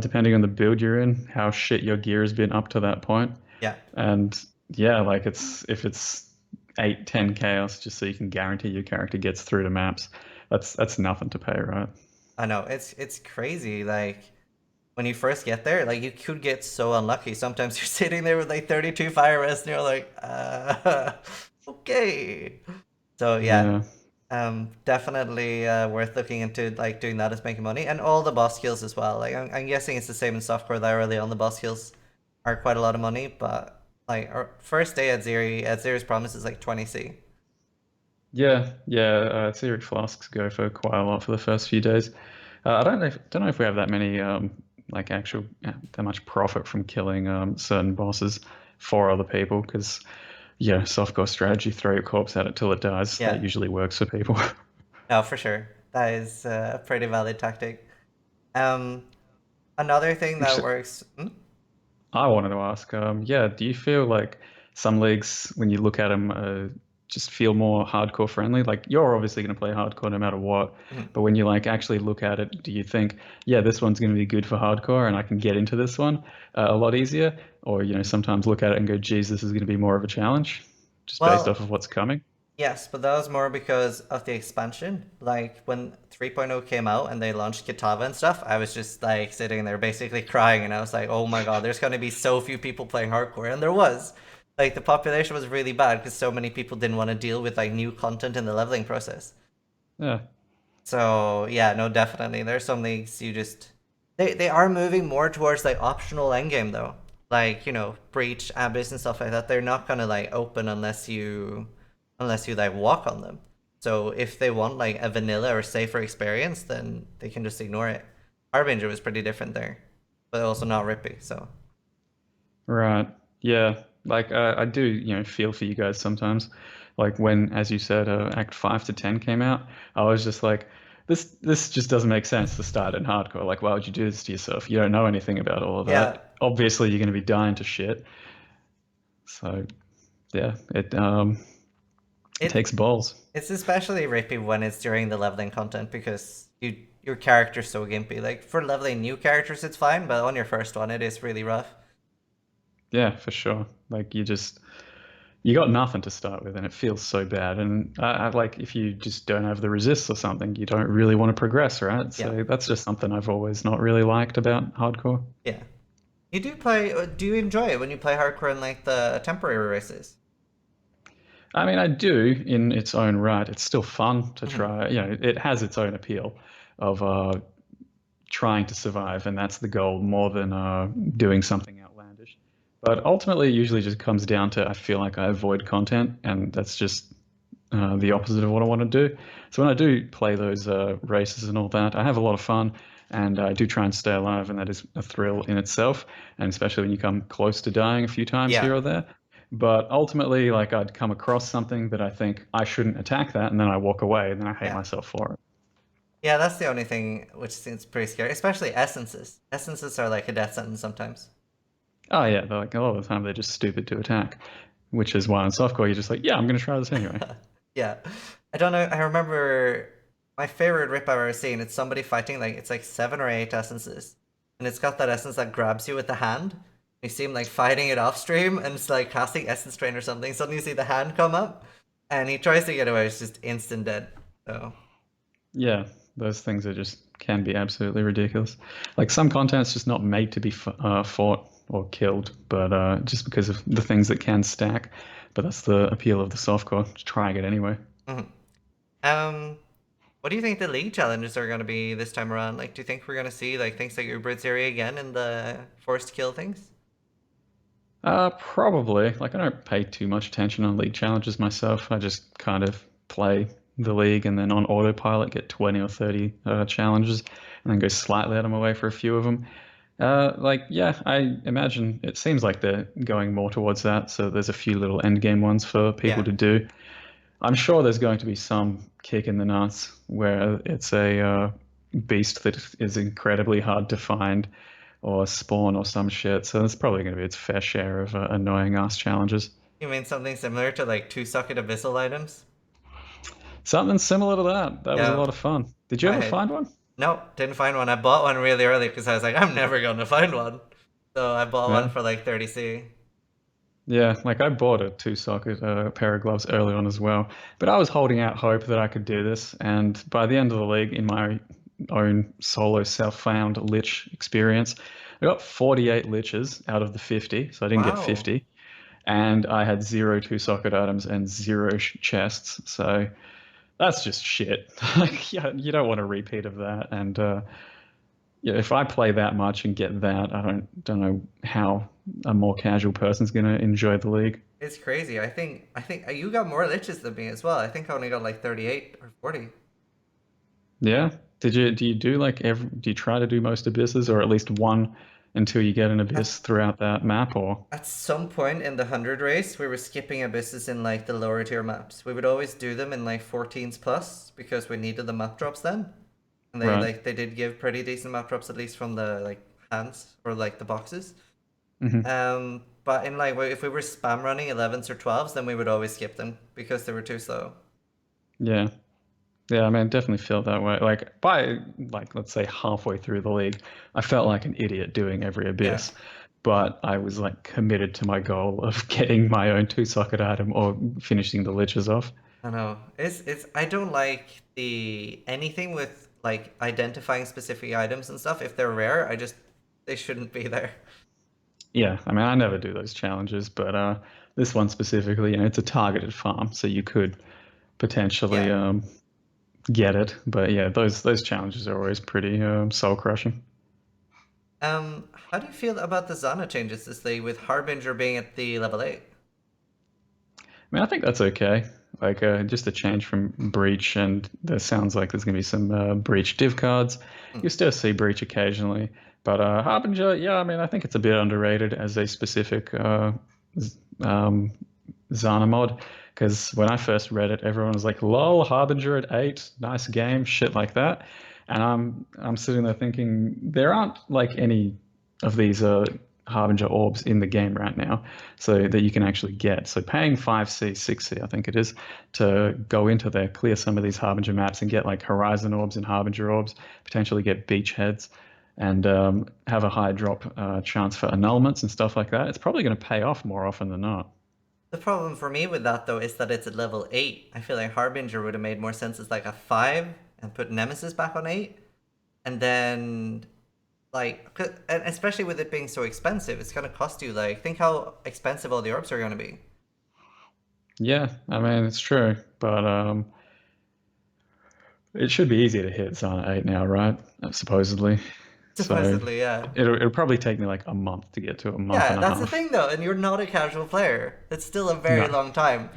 depending on the build you're in, how shit your gear has been up to that point, yeah, and yeah, like if it's 8, 10 chaos just so you can guarantee your character gets through the maps, that's nothing to pay, right? I know it's crazy. Like when you first get there, like you could get so unlucky. Sometimes you're sitting there with like 32 fire rests, and you're like, okay. So yeah, Yeah. definitely worth looking into like doing that as making money, and all the boss kills as well. Like I'm guessing it's the same in softcore that early on the boss kills are quite a lot of money, but like our first day at Zeri's promise is like 20C. Yeah, Etheric flasks go for quite a lot for the first few days. I don't know if we have that many like actual that much profit from killing certain bosses for other people because yeah, softcore strategy, throw your corpse at it till it dies. That Yeah, usually works for people. no, for sure. That is a pretty valid tactic. Um, Another thing that Which works. I wanted to ask, yeah, do you feel like some leagues, when you look at them, just feel more hardcore friendly? Like you're obviously going to play hardcore no matter what, Mhm. but when you like actually look at it, do you think, yeah, this one's going to be good for hardcore and I can get into this one a lot easier? Or, sometimes look at it and go, geez, this is going to be more of a challenge, just based off Well, of what's coming? yes, but that was more because of the expansion. Like when 3.0 came out and they launched Kitava and stuff, I was just like sitting there basically crying, and I was like, "Oh my god, there's gonna be so few people playing hardcore," and there was. Like the population was really bad because so many people didn't want to deal with like new content in the leveling process. Yeah. So yeah, no, definitely. There's some leagues you just they are moving more towards like optional endgame though. Like, Breach, Abyss and stuff like that. They're not gonna like open unless you like walk on them. So if they want like a vanilla or safer experience, then they can just ignore it. Harbinger was pretty different there, but also not rippy. So Right. Yeah. Like I do, feel for you guys sometimes. Like when, as you said, Act 5 to 10 came out, I was just like, this just doesn't make sense to start in hardcore. Like, why would you do this to yourself? You don't know anything about all of yeah, that. Obviously, you're going to be dying to shit. So yeah, it it takes balls. it's especially rippy when it's during the leveling content because your character's so gimpy. Like for leveling new characters, it's fine, but on your first one, it is really rough. Yeah, for sure. Like you got nothing to start with, and it feels so bad. And I like if you just don't have the resists or something, you don't really want to progress, right? Yeah, So that's just something I've always not really liked about hardcore. yeah. You do play? Do you enjoy it when you play hardcore in like the temporary races? I mean, I do in its own right. It's still fun to Hmm. try. It has its own appeal of trying to survive, and that's the goal more than doing something outlandish. But ultimately, it usually just comes down to I feel like I avoid content, and that's just the opposite of what I want to do. So when I do play those races and all that, I have a lot of fun, and I do try and stay alive, and that is a thrill in itself. And especially when you come close to dying a few times Yeah, here or there. But ultimately, like I'd come across something that I think I shouldn't attack that, and then I walk away, and then I hate yeah, myself for it. yeah. That's the only thing which seems pretty scary, especially essences. Essences are like a death sentence sometimes. Oh yeah, they're like a lot of the time they're just stupid to attack, which is why on softcore you're just like, yeah, I'm gonna try this anyway. Yeah, I don't know. I remember my favorite rip I've ever seen. It's somebody fighting like it's like 7 or 8 essences, and it's got that essence that grabs you with the hand. You see him like fighting it off stream, and it's like casting essence drain or something. Suddenly you see the hand come up, and he tries to get away. It's just instant dead. So Yeah, those things are just can be absolutely ridiculous. Like some content's just not made to be fought or killed, but just because of the things that can stack. But that's the appeal of the softcore, just trying it anyway. mhm. um, what do you think the league challenges are going to be this time around? Like, do you think we're going to see like things like Uber Bestiary again in the forced kill things? Probably. Like I don't pay too much attention on league challenges myself. I just kind of play the league and then on autopilot get 20 or 30 challenges and then go slightly out of my way for a few of them. Like, yeah, I imagine it seems like they're going more towards that. So there's a few little end game ones for people Yeah, to do. I'm sure there's going to be some kick in the nuts where it's a beast that is incredibly hard to find or spawn or some shit. So there's probably going to be its fair share of annoying ass challenges. you mean something similar to like 2 socket abyssal items? Something similar to that. That was a Yeah, lot of fun. Did you ever I find one? no, didn't find one. I bought one really early because I was like, I'm never gonna find one. So I bought one Yeah. for like 30C. Yeah, like I bought a two-socket pair of gloves early on as well, but I was holding out hope that I could do this. And by the end of the league, in my own solo self-found lich experience, I got 48 liches out of the 50, so I didn't get Wow. 50, and I had zero two-socket items and zero chests. So that's just shit. Like, yeah, you don't want a repeat of that. And yeah, if I play that much and get that, I don't know how a more casual person's gonna enjoy the league. It's crazy. I think you got more liches than me as well. I think I only got like 38 or 40. Yeah. Do you do like do you try to do most abysses or at least one until you get an At abyss throughout that map or at some point in the 100 race, we were skipping abysses in like the lower tier maps. We would always do them in like 14s plus because we needed the map drops then. And right? they did give pretty decent map drops at least from the like hands or like the boxes. Hmm. But in like if we were spam running 11s or 12s, then we would always skip them because they were too slow. Yeah. Yeah, I mean, definitely felt that way. Like by like let's say halfway through the league, I felt like an idiot doing every Yeah, abyss, but I was like committed to my goal of getting my own two-socket item or finishing the liches off. I know. It's I don't like the anything with like identifying specific items and stuff. If they're rare, they shouldn't be there. Yeah, I mean, I never do those challenges, but This one specifically, it's a targeted farm, so you could potentially Yeah. get it. But yeah, those challenges are always pretty soul crushing. How do you feel about the Zana changes this league with Harbinger being at the level 8? I mean, I think that's okay. Like just a change from Breach, and there sounds like there's going to be some Breach div cards. Hmm. You still see Breach occasionally, but Harbinger, yeah, I mean, I think it's a bit underrated as a specific um, Zana mod. Because when I first read it, everyone was like, "Lol, Harbinger at 8, nice game," shit like that. And I'm sitting there thinking there aren't like any of these Harbinger orbs in the game right now, so that you can actually get. So paying 5C, 6C, I think it is, to go into there, clear some of these Harbinger maps and get like Horizon orbs and Harbinger orbs, potentially get beachheads, and have a high drop chance for annulments and stuff like that. It's probably going to pay off more often than not. The problem for me with that though is that it's at level 8. I feel like Harbinger would have made more sense as like a 5 and put Nemesis back on 8. And then, like, and especially with it being so expensive, it's going to cost you, like, think how expensive all the orbs are going to be. Yeah, I mean it's true, but it should be easier to hit Zana 8 now, right? Supposedly. So Supposedly, yeah. it'll probably take me like a month to get to a month Yeah, and a that's the half. thing though, and you're not a casual player. It's still a very No. long time.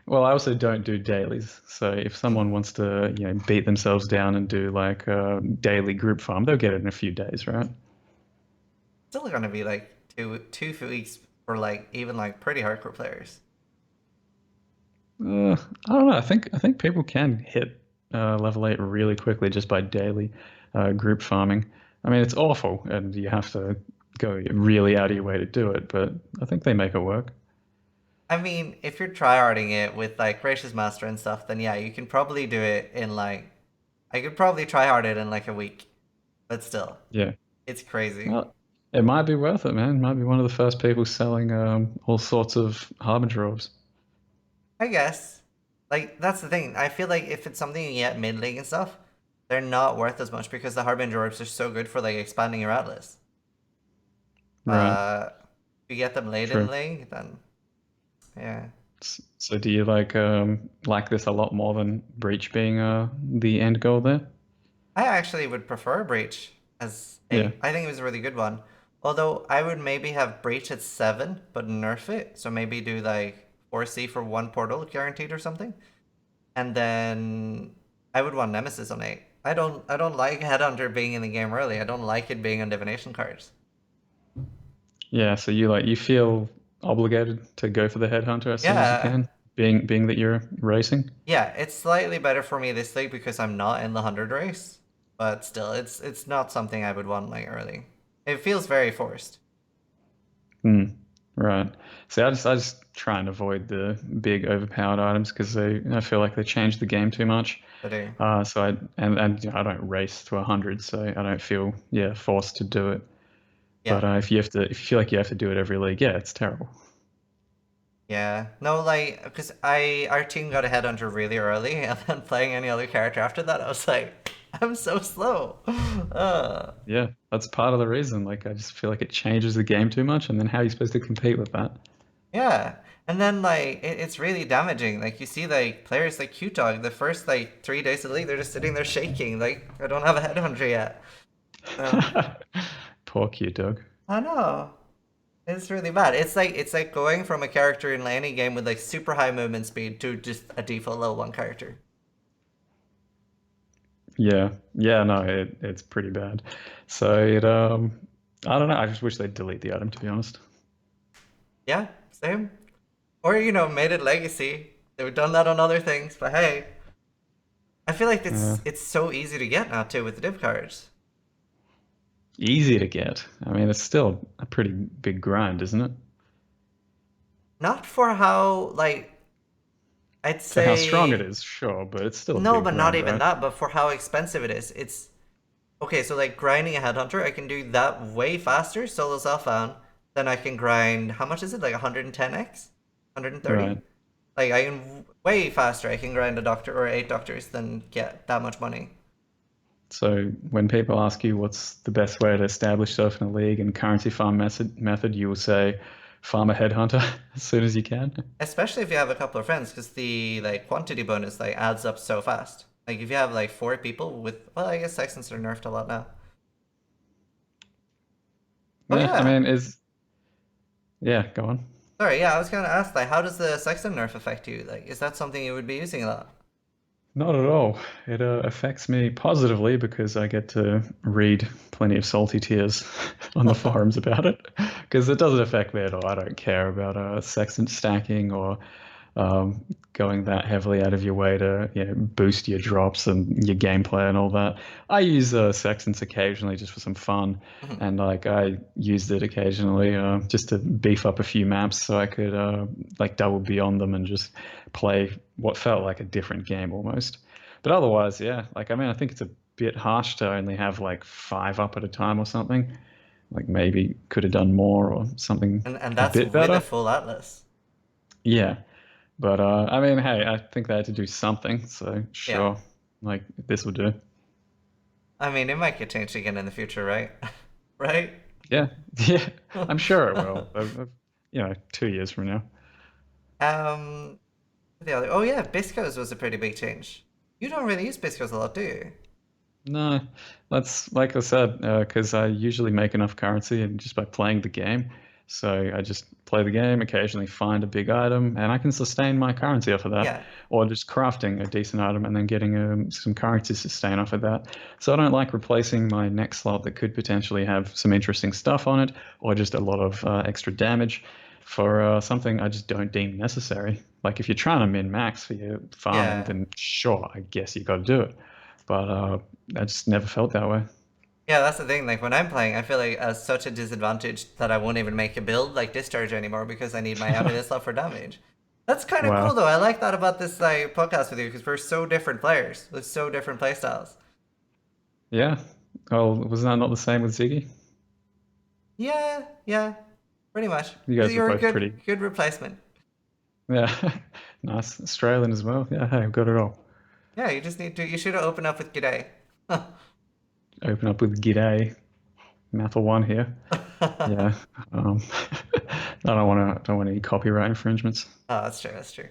Well, I also don't do dailies. So if Hmm. someone wants to, beat themselves down and do like a daily group farm, they'll get it in a few days, right? Still going to be like two weeks for like even like pretty hardcore players. I don't know. I think people can hit level 8 really quickly just by daily group farming. I mean, it's awful, and you have to go really out of your way to do it, but I think they make it work. I mean, if you're tryharding it with like Gracious Master and stuff, then yeah, you can probably do it in like I could probably tryhard it in like a week. But still, Yeah. it's crazy. Well, it might be worth it, man. Might be one of the first people selling all sorts of Harbinger orbs. I guess. Like that's the thing. I feel like if it's something you get mid league and stuff, they're not worth as much because the Harbinger orbs are so good for like expanding your atlas. Right. If you get them late in True. league, then yeah. So do you like this a lot more than Breach being the end goal there? I actually would prefer Breach as Yeah. 8. I think it was a really good one. Although I would maybe have Breach at 7, but nerf it. So maybe do like 4C for one portal guaranteed or something. And then I would want Nemesis on 8. I don't like Headhunter being in the game early. I don't like it being on divination cards. Yeah, so you feel obligated to go for the headhunter as soon as you Yeah. can, being that you're racing. Yeah, it's slightly better for me this league because I'm not in the 100 race. But still, it's not something I would want like early. It feels very forced. Hmm. Right. See, I just try and avoid the big overpowered items because I feel like they change the game too much. I do. So and I don't race to 100, so I don't feel forced to do it. Yeah. But if you feel like you have to do it every league, yeah, it's terrible. Yeah, no, like, because our team got a headhunter really early, and then playing any other character after that, I was like, I'm so slow. Yeah, that's part of the reason. Like, I just feel like it changes the game too much, and then how are you supposed to compete with that? Yeah, and then like it's really damaging. Like you see, like players like Q Dog, the first like 3 days of the league, they're just sitting there shaking. Like I don't have a headhunter yet. Um, Poor cute dog. I know it's really bad. It's like going from a character in any game with like super high movement speed to just a default level 1 character. Yeah, yeah, no, it's pretty bad. So I don't know. I just wish they'd delete the item, to be honest. Yeah, same. Or made it legacy. They've done that on other things, but hey, I feel like Yeah. it's so easy to get now too with the div cards. Easy to get. I mean, it's still a pretty big grind, isn't it? Not for how like I'd For how strong it say is, sure, but it's still a no, big but not grind, even right? that. But for how expensive it is, it's okay. So like grinding a headhunter, I can do that way faster solo self found than I can grind. How much is it? Like 110x, 130. Right. Like I can way faster. I can grind a doctor or 8 doctors than get that much money. So when people ask you what's the best way to establish yourself in a league and currency farm method, you will say farm a headhunter as soon as you can. Especially if you have a couple of friends, because the like quantity bonus like adds up so fast. Like if you have like 4 people with, well, I guess Sextons are nerfed a lot now. Oh Yeah, I yeah, mean, yeah, go on. sorry, yeah, I was gonna ask like, how does the Sexton nerf affect you? Like, is that something you would be using a lot? Not at all. It affects me positively because I get to read plenty of salty tears on the forums about it. Because it doesn't affect me at all. I don't care about sextant stacking or um, going that heavily out of your way to boost your drops and your gameplay and all that. I use sextants occasionally just for some fun, Mhm. and like I used it occasionally just to beef up a few maps so I could like double beyond them and just play what felt like a different game almost. But otherwise, yeah, like I mean, I think it's a bit harsh to only have like 5 up at a time or something. Like maybe could have done more or something And a that's bit with a better. full atlas. Yeah, but I mean, hey, I think they had to do something, so Yeah. sure, like this will do. I mean, it might get changed again in the future, right? Right? Yeah, yeah, I'm sure it will. 2 years from now. um, the other. Oh yeah, Biscos was a pretty big change. You don't really use Biscos a lot, do you? No, that's like I said, because I usually make enough currency and just by playing the game. So I just play the game, occasionally find a big item, and I can sustain my currency off of that, Yeah. or just crafting a decent item and then getting some currency sustain off of that. So I don't like replacing my next slot that could potentially have some interesting stuff on it, or just a lot of extra damage for something I just don't deem necessary. Like if you're trying to min max for your farming, Yeah. then sure, I guess you got to do it. But I just never felt that way. Yeah, that's the thing. Like when I'm playing, I feel like as such a disadvantage that I won't even make a build like Discharge anymore because I need my amulet slot for damage. That's kind of cool Wow. though. I like that about this like podcast with you because we're so different players with so different playstyles. Yeah. Well, was that not the same with Ziggy? Yeah, yeah, pretty much. You guys were You're a both good pretty. good replacement. Yeah. Nice. Australian as well. Yeah. Hey, I've got it all. Yeah, you just need to. You should have opened up with G'day. Open up with G'day. Mathil one here. Oh, Yeah. Um, don't want any copyright infringements. that's true. That's true.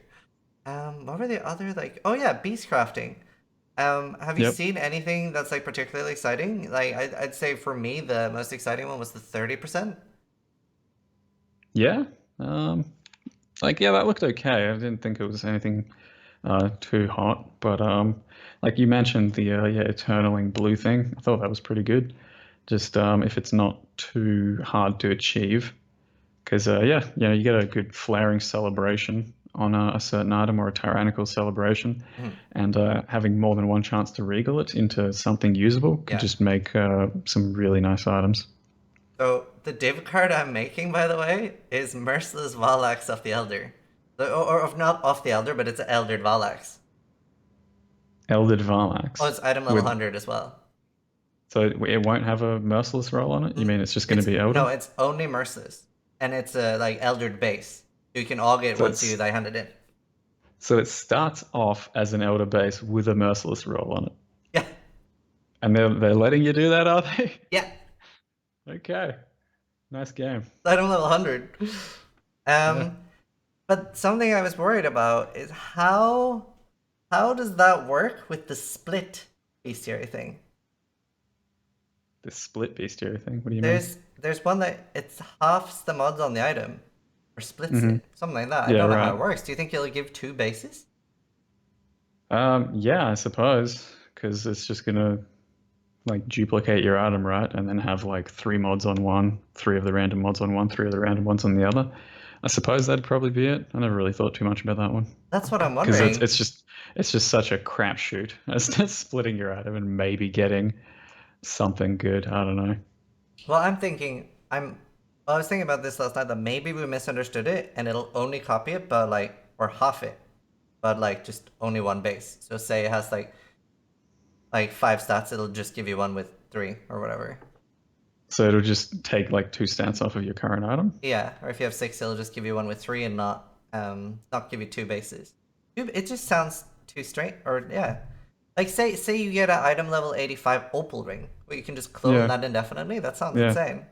What were the other like? Oh yeah, beast crafting. Have you Yep. seen anything that's like particularly exciting? Like I'd say for me, the most exciting one was the 30%. Yeah. Um, like yeah, that looked okay. I didn't think it was anything too hot, but like you mentioned the eternaling blue thing. I thought that was pretty good. Just if it's not too hard to achieve, because yeah, you get a good flaring celebration on a certain item or a tyrannical celebration, Mhm. and having more than one chance to regal it into something usable could Yeah. just make some really nice items. So the div card I'm making, by the way, is Merciless Valax of the Elder. Or of not of the Elder, but it's an Eldered Valax. Eldred Oh, Varlax it's item level with 100 as well. so it won't have a merciless roll on it. You mean it's just going to It's be no, Elder? it's only Merciless, and it's a like Eldered base. You can all get So once you it's like hand it in. so it starts off as an Elder base with a merciless roll on it, Yeah, and they're letting you do that, are they? yeah, Okay, nice game. item level 100. Yeah. Um, but something I was worried about is how does that work with the split bestiary thing? This split bestiary thing. What do you mean? There's one that it's halves the mods on the item or splits Hmm. it, something like that. I Yeah, don't know how right. it works. Do you think you'll give 2 bases? Yeah, I suppose because it's just gonna like duplicate your item, right? And then have like 3 mods on one, 3 of the random mods on one, 3 of the random ones on the other. I suppose that'd probably be it. I never really thought too much about that one That's what I'm because it's wondering. it's just it's just such a crapshoot as to splitting your item and maybe getting something good. I don't know. Well, I'm thinking I was thinking about this last night that maybe we misunderstood it and it'll only copy it, but like or half it, but like just only 1 base. So say it has like 5 stats, it'll just give you one with 3 or whatever. So it'll just take like 2 stats off of your current item. Yeah, or if you have 6, it'll just give you one with 3 and not give you 2 bases. It just sounds too straight. Or yeah, like say you get an item level 85 opal ring where you can just clone Yeah, that indefinitely. That sounds yeah. insane.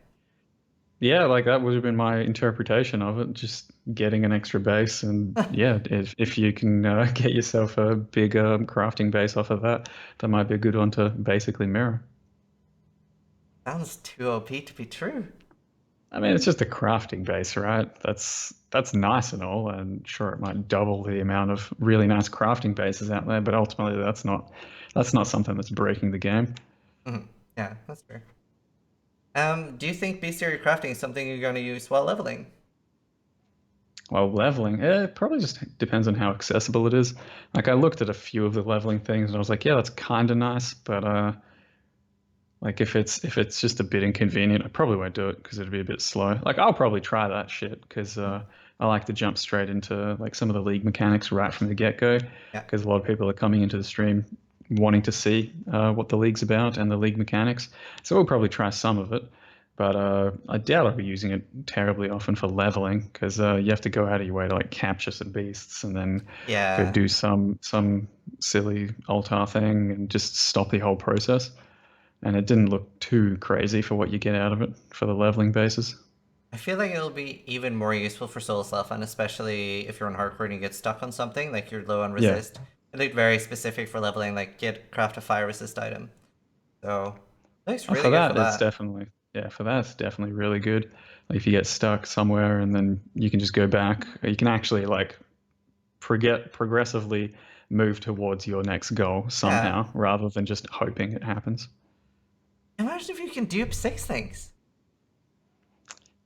Yeah, like that would have been my interpretation of it, just getting an extra base. And yeah, if you can get yourself a big crafting base off of that, that might be a good one to basically mirror. Sounds too OP to be true. I mean, it's just a crafting base, right? That's nice and all, and sure, it might double the amount of really nice crafting bases out there, but ultimately, that's not something that's breaking the game. Mhm. Yeah, that's fair. Do you think bestiary crafting is something you're going to use while leveling? Well, leveling, it probably just depends on how accessible it is. Like I looked at a few of the leveling things, and I was like, yeah, that's kind of nice, but like if it's just a bit inconvenient, I probably won't do it because it'd be a bit slow. Like I'll probably try that shit because I like to jump straight into like some of the league mechanics right from the get-go Yeah. because a lot of people are coming into the stream wanting to see what the league's about and the league mechanics. So we'll probably try some of it, but I doubt I'll be using it terribly often for leveling because you have to go out of your way to like capture some beasts and then go Yeah. do some silly altar thing and just stop the whole process, and it didn't look too crazy for what you get out of it for the leveling basis. I feel like it'll be even more useful for solo self, and especially if you're on hardcore and you get stuck on something, like you're low on Yeah. resist. It looked very specific for leveling, like get craft a fire resist item. So it looks Oh, really for good for that, it's that. definitely yeah. For that, it's definitely really good. Like if you get stuck somewhere and then you can just go back, you can actually like progressively move towards your next goal Yeah. somehow, rather than just hoping it happens. Imagine if you can dupe six things.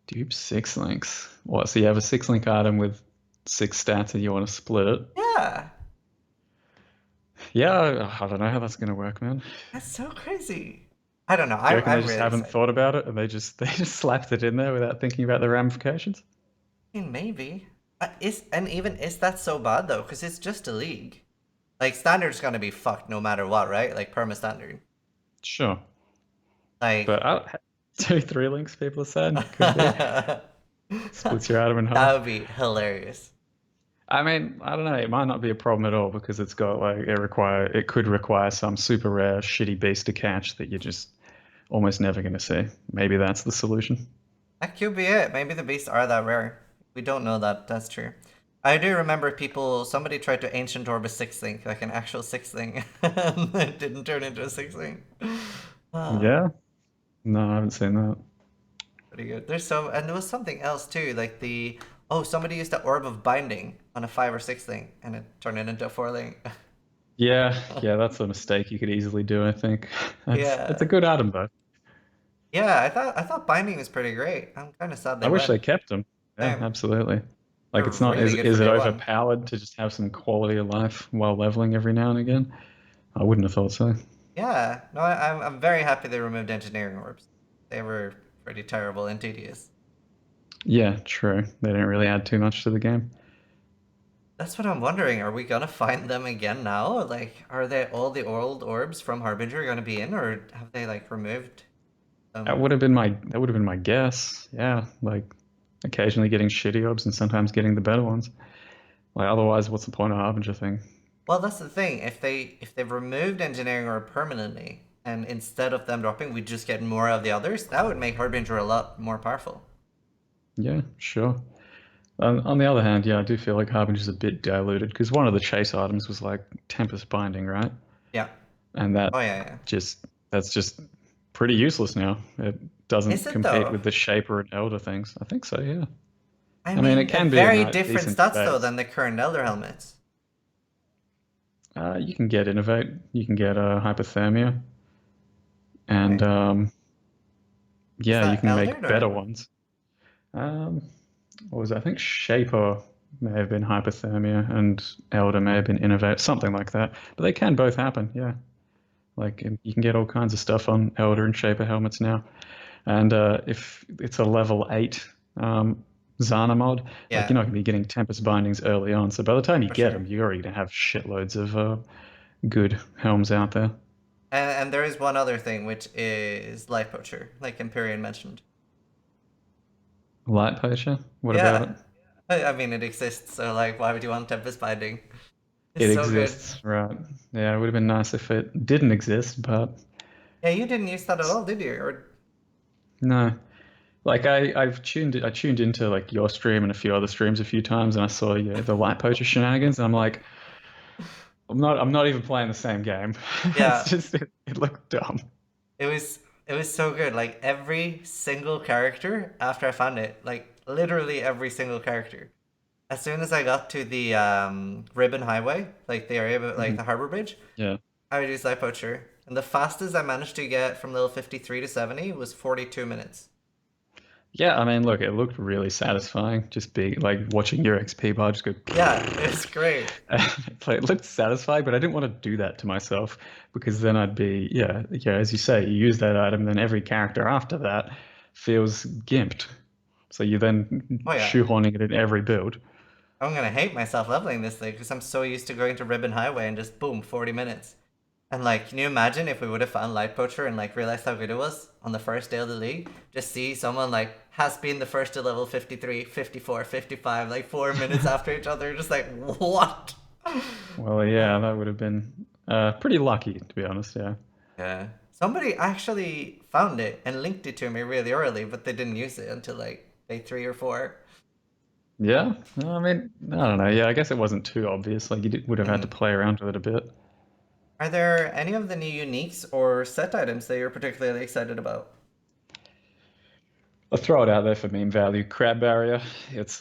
Dupe six links. What? So you have a six link item with six stats, and you want to split it? Yeah. Yeah, I don't know how that's gonna work, man. That's so crazy. I don't know. Do you I'm reckon they I'm just really haven't excited. thought about it and they just slapped it in there without thinking about the ramifications? I mean, maybe. Is that so bad though? Because it's just a league. Like standard's gonna be fucked no matter what, right? Like perma standard. Sure, Like but two three links people are saying could be that splits your atom in half. would be hilarious. I mean, I don't know. It might not be a problem at all because it's got like it could require some super rare shitty beast to catch that you're just almost never going to see. Maybe that's the solution. That could be it. Maybe the beasts are that rare. We don't know that. That's true. I do remember somebody tried to ancient orb a six thing, like an actual six thing, and it didn't turn into a six thing. Ah, Yeah. No, I haven't seen that. pretty good. And there was something else too, like somebody used the orb of binding on a five or six thing, and it turned it into a four thing. Yeah, yeah, that's a mistake you could easily do, I think. It's a Yeah, good item though. yeah. I thought binding was pretty great. I'm kind of sad I they wish they went. kept them. Yeah, Damn, absolutely. they're Like it's not really good for is it day one. overpowered to just have some quality of life while leveling every now and again? I wouldn't have thought so. Yeah, no, I'm very happy they removed engineering orbs. They were pretty terrible and tedious. Yeah, true. They didn't really add too much to the game. That's what I'm wondering. Are we gonna find them again now? Like, are they all the old orbs from Harbinger gonna be in, or have they like removed them? That would have been my guess. Yeah, like occasionally getting shitty orbs and sometimes getting the better ones. Like otherwise, what's the point of Harbinger thing? Well, that's the thing. If they've removed engineering orb permanently, and instead of them dropping, we just get more of the others, that would make Harbinger a lot more powerful. Yeah, sure. On the other hand, yeah, I do feel like Harbinger's a bit diluted because one of the chase items was like Tempest Binding, right? Yeah. And Oh yeah, yeah. that's just pretty useless now. It Is doesn't it compete though? with the Shaper and Elder things. I think so, yeah. I I mean, it mean, a can be a very nice, different decent stats though base. than the current Elder helmets. You can get Innovate, you can get Hypothermia, and Okay. Is yeah, you that can Elder make better or? ones. Um, what was it? I think Shaper may have been Hypothermia and Elder may have been Innovate, something like that. But they can both happen, yeah. Like you can get all kinds of stuff on Elder and Shaper helmets now. And if it's a level 8 Zana mod, like you're Yeah, not going to be getting Tempest bindings early on. So by the time you for get sure. them, you're already going to have shitloads of good helms out there. And there is one other thing, which is Life Poacher, like Empyrean mentioned. Light Poacher, what about it? Yeah. I mean, it exists, so like, why would you want Tempest Binding? It's It so good. exists, right? Yeah, it would have been nice if it didn't exist, but Yeah, you didn't use that at all, did you? Or no. Like I tuned into like your stream and a few other streams a few times, and I saw the light poacher shenanigans, and I'm like, I'm not even playing the same game. It's Yeah, just it looked dumb. it was it was so good. Like every single character after I found it, like literally every single character. As soon as I got to the Ribbon Highway, like the area, like Mhm. the Harbor Bridge, Yeah. I would use Light Poacher, and the fastest I managed to get from level 53 to 70 was 42 minutes. Yeah, I mean, look, it looked really satisfying. Just being like watching your XP bar just go. Yeah, it was great. It looked satisfying, but I didn't want to do that to myself because then I'd be, yeah, as you say, you use that item, then every character after that feels gimped. So you then Oh yeah, shoehorning it in every build. I'm gonna hate myself leveling this thing because I'm so used to going to Ribbon Highway and just boom, 40 minutes. And like, can you imagine if we would have found Light Poacher and like realized how good it was on the first day of the league? Just see someone like has been the first to level 53, 54, 55, like 4 minutes after each other, just like what? Well, yeah, that would have been pretty lucky, to be honest. Yeah. Yeah. Somebody actually found it and linked it to me really early, but they didn't use it until like day 3 or 4. Yeah. I mean, I don't know. Yeah, I guess it wasn't too obvious. Like would have had to Mhm. play around with it a bit. Are there any of the new uniques or set items that you're particularly excited about? I'll throw it out there for meme value. Crab barrier. It's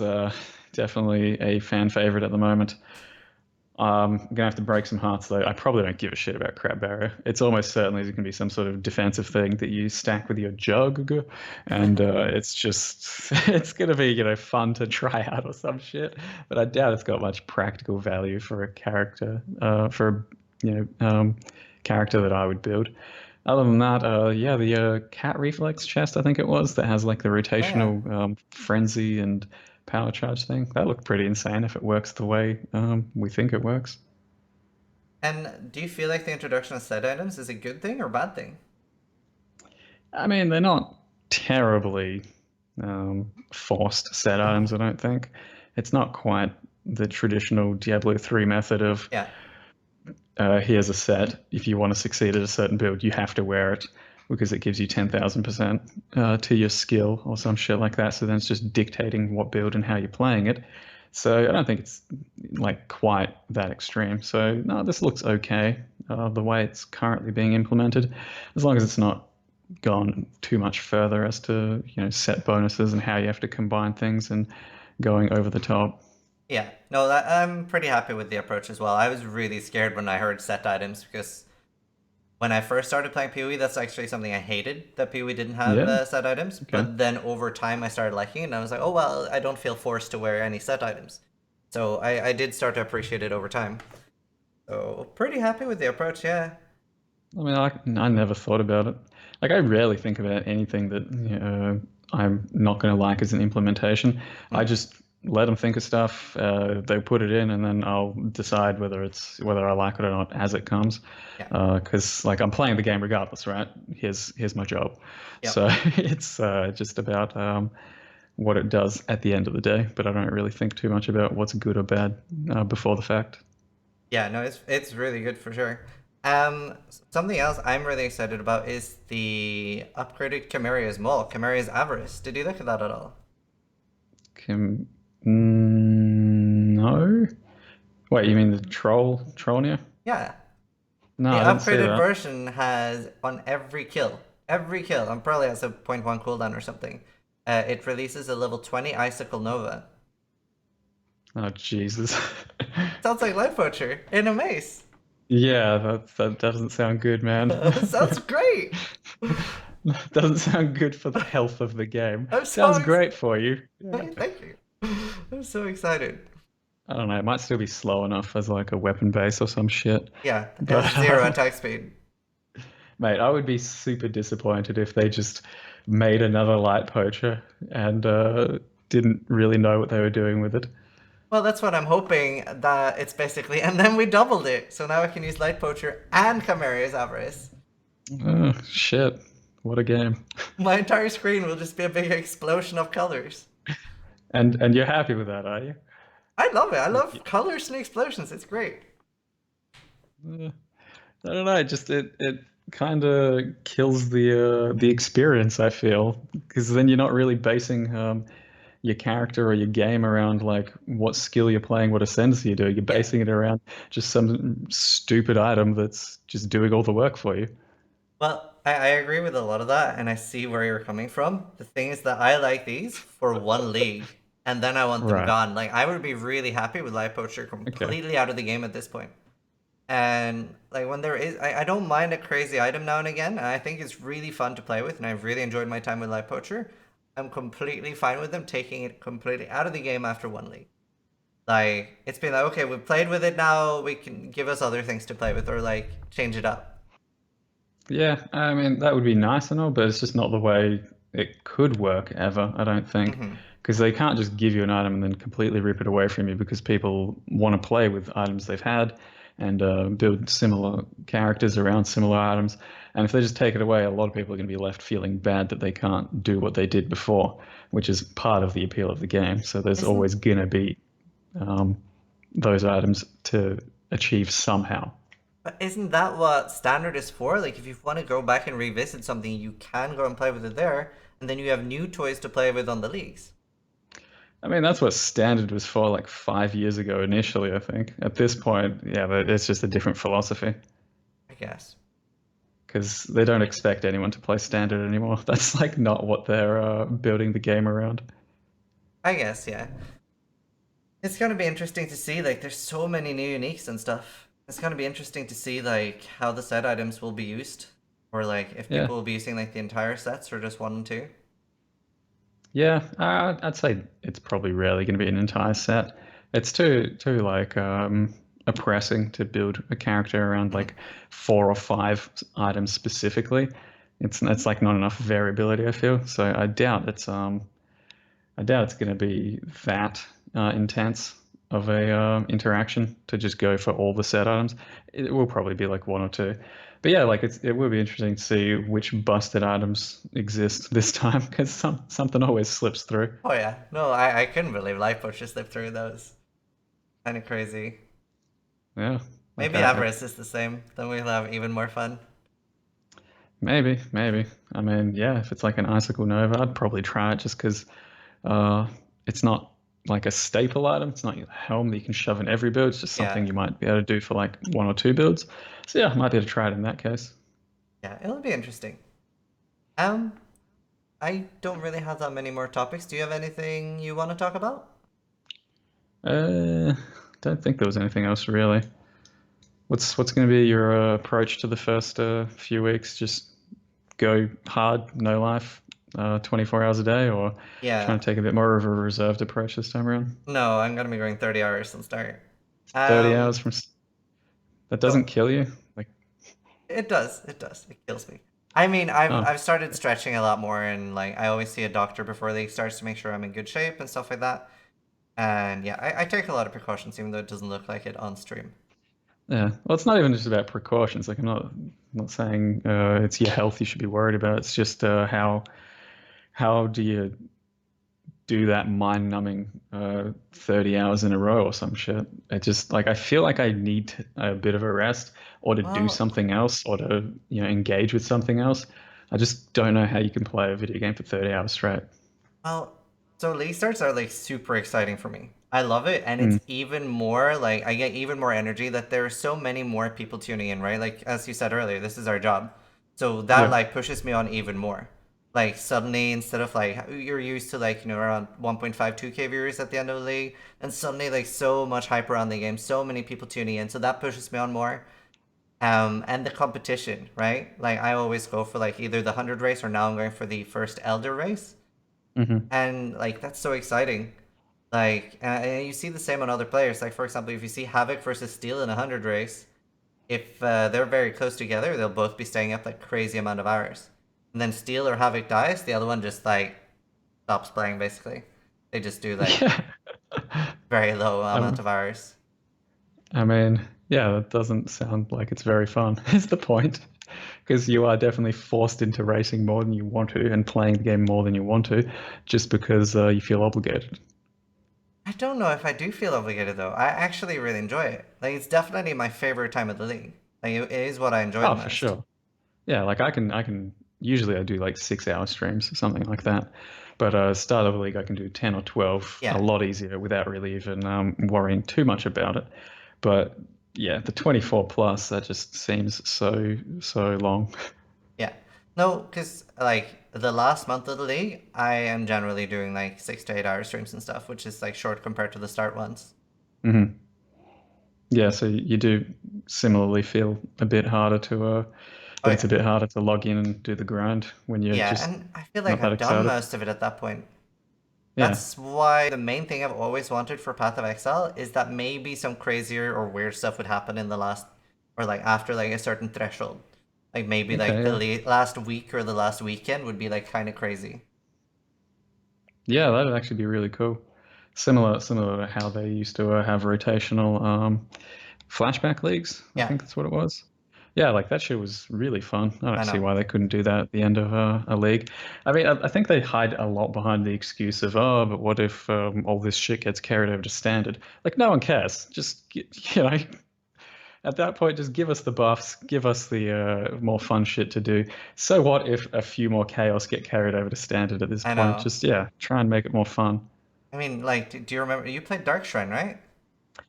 definitely a fan favorite at the moment. I'm gonna have to break some hearts though. I probably don't give a shit about crab barrier. It's almost certainly going to be some sort of defensive thing that you stack with your jug, and it's just it's gonna be fun to try out or some shit. But I doubt it's got much practical value for a character, character that I would build. Other than that, yeah, the cat reflex chest, I think it was, that has like the Oh yeah. rotational frenzy and power charge thing. That looked pretty insane if it works the way we think it works. And do you feel like the introduction of set items is a good thing or bad thing? I mean, they're not terribly forced set items, I don't think. It's not quite the traditional Diablo 3 method of Yeah. here's a set. If you want to succeed at a certain build, you have to wear it because it gives you 10,000% to your skill or some shit like that. So then it's just dictating what build and how you're playing it. So I don't think it's like quite that extreme. So no, this looks okay the way it's currently being implemented, as long as it's not gone too much further as to set bonuses and how you have to combine things and going over the top. Yeah. No, I'm pretty happy with the approach as well. I was really scared when I heard set items because when I first started playing PoE, that's actually something I hated that PoE didn't have Yeah. set items. Okay. But then over time, I started liking it, and I was like, oh well, I don't feel forced to wear any set items. So I did start to appreciate it over time. So pretty happy with the approach, yeah. I mean, I never thought about it. Like, I rarely think about anything that I'm not going to like as an implementation. I Mm, just let them think of stuff. They put it in, and then I'll decide whether I like it or not as it comes. yeah. Because like I'm playing the game regardless, right? Here's my job. So Yep. it's just about what it does at the end of the day. But I don't really think too much about what's good or bad before the fact. Yeah, no, it's really good for sure. Something else I'm really excited about is the upgraded Chimeria's Mole, Chimeria's Avarice. Did you look at that at all? Kim, no. Wait, you mean the troll near? Yeah. No, The I didn't see upgraded that. version has on every kill, and probably has a zero point 0.1 cooldown or something. It releases a level 20 Icicle Nova. Oh Jesus. Sounds like Life Poacher in a mace. Yeah, that doesn't sound good, man. Sounds great. Doesn't sound good for the health of the game. I'm so Sounds ex- great for you. Yeah. Thank you. I'm so excited. I don't know. It might still be slow enough as like a weapon base or some shit. Yeah, it has But zero attack speed. mate, I would be super disappointed if they just made another light poacher and didn't really know what they were doing with it. Well, that's what I'm hoping that it's basically, and then we doubled it. So now I can use Light Poacher and Chimeria's Avarice. Oh, shit. What a game. My entire screen will just be a big explosion of colors. And you're happy with that, are you? I love it. I Like, love colors and explosions. It's great. I don't know. Just it kind of kills the experience, I feel, because then you're not really basing your character or your game around like what skill you're playing, what ascendancy you do. You're Yeah. basing it around just some stupid item that's just doing all the work for you. Well, I agree with a lot of that, and I see where you're coming from. The thing is that I like these for one league, and then I want them Right. gone. Like, I would be really happy with Live Poacher Okay. completely out of the game at this point. And, like, when there is, I don't mind a crazy item now and again, and I think it's really fun to play with, and I've really enjoyed my time with Live Poacher. I'm completely fine with them taking it completely out of the game after one league. Like, it's been like, okay, we've played with it now, we can give us other things to play with, or, like, change it up. Yeah, I mean, that would be nice and all, but it's just not the way it could work ever, I don't think. Mm-hmm. Because they can't just give you an item and then completely rip it away from you because people want to play with items they've had and build similar characters around similar items. And if they just take it away, a lot of people are going to be left feeling bad that they can't do what they did before, which is part of the appeal of the game. So there's Isn't always going to be um, those items to achieve somehow. But isn't that what standard is for? Like, if you want to go back and revisit something, you can go and play with it there, and then you have new toys to play with on the leagues. I mean, that's what standard was for like 5 years ago initially, I think. At this point, yeah, it's just a different philosophy I guess. because they don't expect anyone to play standard anymore. That's like not what they're building the game around. I guess, yeah. It's gonna be interesting to see. Like, there's so many new uniques and stuff. It's gonna be interesting to see like how the set items will be used, or like if Yeah, people will be using like the entire sets or just one and two. yeah. I'd say it's probably rarely going to be an entire set. It's too like oppressing to build a character around Mhm. like 4 or 5 items specifically. It's like not enough variability, I feel. So I doubt it's going to be that intense of a interaction to just go for all the set items. It will probably be like one or two. But yeah, like it will be interesting to see which busted items exist this time because something always slips through. Oh yeah, no, I couldn't believe Life Coach just slipped through those. Kind of crazy. Yeah, like Maybe Avarice is the same. Then we'll have even more fun. maybe. I mean, yeah, if it's like an Icicle Nova, I'd probably try it just because uh, it's not like a staple item. It's not your helm that you can shove in every build. It's just Yeah, something you might be able to do for like 1 or 2 builds. So yeah, I might be able to try it in that case. yeah, it'll be interesting. Um, I don't really have that many more topics. Do you have anything you want to talk about? Uh, don't think there was anything else really. What's going to be your approach to the first few weeks? Just go hard, no life, 24 hours a day, or trying Yeah, to take a bit more of a reserved approach this time around? no, I'm gonna be going 30 hours from start. 30 Um, hours that doesn't go. kill you? Like, It does. It does. It kills me. I mean, I've oh, I've started stretching a lot more, and like I always see a doctor before they starts to make sure I'm in good shape and stuff like that. And yeah, I take a lot of precautions, even though it doesn't look like it on stream. yeah. Well, it's not even just about precautions. Like, I'm not saying it's your health you should be worried about. It's just how do you do that mind-numbing 30 hours in a row or some shit. It just like I feel like I need a bit of a rest or to do Well, something else or to engage with something else. I just don't know how you can play a video game for 30 hours straight. Well, so league starts are like super exciting for me. I love it, and Mm, it's even more like I get even more energy that there are so many more people tuning in, right? Like as you said earlier, this is our job, so that yeah. like pushes me on even more. Like suddenly, instead of like you're used to like around 1.52K viewers at the end of the league, and suddenly like so much hype around the game, so many people tuning in, so that pushes me on more. And the competition, right? Like I always go for like either the 100 race or now I'm going for the first Elder race, Hmm. and like that's so exciting. Like and you see the same on other players. Like for example, if you see Havoc versus Steel in a 100 race, if they're very close together, they'll both be staying up like crazy amount of hours. And then Steel or Havoc dies, the other one just like stops playing basically. They just do like Yeah. very low amount Um, of hours. I mean, yeah, that doesn't sound like it's very fun, is the point. Because you are definitely forced into racing more than you want to and playing the game more than you want to, just because you feel obligated. I don't know if I do feel obligated though. I actually really enjoy it. Like it's definitely my favorite time of the league. Like it is what I enjoy the Oh, for most. sure. Yeah, like I can usually I do like 6 hour streams or something like that. But Start of the League I can do 10 or 12 a Yeah, lot easier without really even worrying too much about it. But yeah, the 24 plus that just seems so long. yeah. No, because like the last month of the league, I am generally doing like 6 to 8 hour streams and stuff, which is like short compared to the start ones. Hmm. Yeah, so you do similarly feel a bit harder to Oh that it's a yeah, bit harder to log in and do the grind when you're yeah, just and I feel like not that I've done excited. most of it at that point. Yeah. That's why the main thing I've always wanted for Path of Exile is that maybe some crazier or weird stuff would happen in the last, or like after like a certain threshold. Like maybe like Okay, the yeah. last week or the last weekend would be like kind of crazy. Yeah, that'd actually be really cool. Similar to how they used to have rotational flashback leagues. I Yeah, think that's what it was. Yeah, like that shit was really fun. I I don't see know. why they couldn't do that at the end of a league. I mean, I think they hide a lot behind the excuse of, oh, but what if all this shit gets carried over to standard? Like, no one cares. You know, at that point, just give us the buffs, give us the more fun shit to do. So what if a few more chaos get carried over to standard at this I point? know. Just, yeah, try and make it more fun. I mean, like, do you remember you played Dark Shrine, right?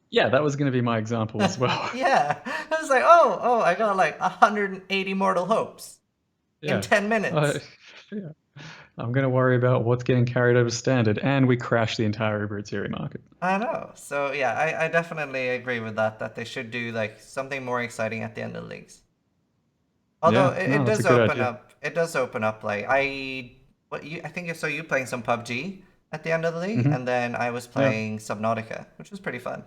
Yeah, that was going to be my example as well. Yeah. I was like, oh, I got like 180 mortal hopes in Yeah. 10 Uh, minutes. yeah. I'm going to worry about what's getting carried over standard, and we crash the entire Bestiary market. I know. So yeah, I definitely agree with that, that they should do like something more exciting at the end of the leagues. Although Yeah, it no, that's a does good open idea. up, it does open up like I think if so you playing some PUBG at the end of the league, Hmm. and then I was Yeah, playing Subnautica, which was pretty fun.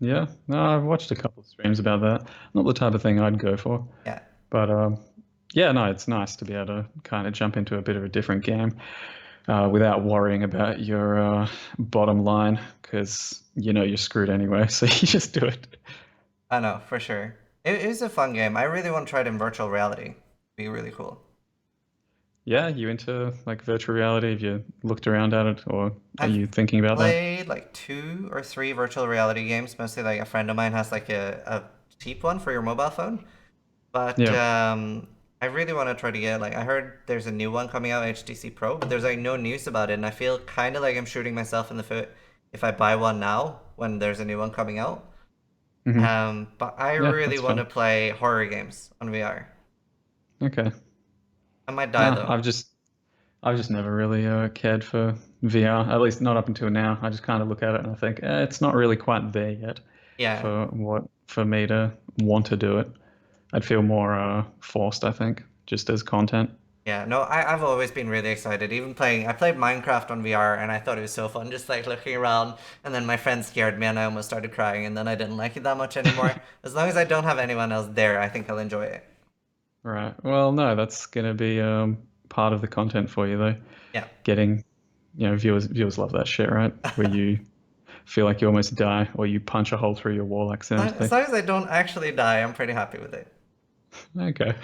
yeah. No, I've watched a couple of streams about that. Not the type of thing I'd go for, Yeah, but yeah, no, it's nice to be able to kind of jump into a bit of a different game without worrying about your bottom line because you know you're screwed anyway. So you just do it. I know for sure. It is a fun game. I really want to try it in virtual reality. Be really cool. Yeah, you into like virtual reality? Have you looked around at it, or are I've you thinking about that? played like 2 or 3 virtual reality games. Mostly like a friend of mine has like a cheap one for your mobile phone. But Yeah. I really want to try to get like I heard there's a new one coming out, HTC Pro, but there's like no news about it, and I feel kind of like I'm shooting myself in the foot if I buy one now when there's a new one coming out. Hmm. But I Yeah, really that's want fun. to play horror games on VR. Okay. I might die Nah, though. I've just never really cared for VR, at least not up until now. I just kind of look at it and I think it's not really quite there yet Yeah, for me to want to do it. I'd feel more forced, I think, just as content. yeah. No, I've always been really excited. Even playing, I played Minecraft on VR, and I thought it was so fun, just like looking around. And then my friend scared me, and I almost started crying. And then I didn't like it that much anymore. As long as I don't have anyone else there, I think I'll enjoy it. Right. Well, no, that's gonna be part of the content for you though. Yeah. Getting, viewers love that shit, right? Where you feel like you almost die or you punch a hole through your wall As accidentally. long as I don't actually die, I'm pretty happy with it. Okay.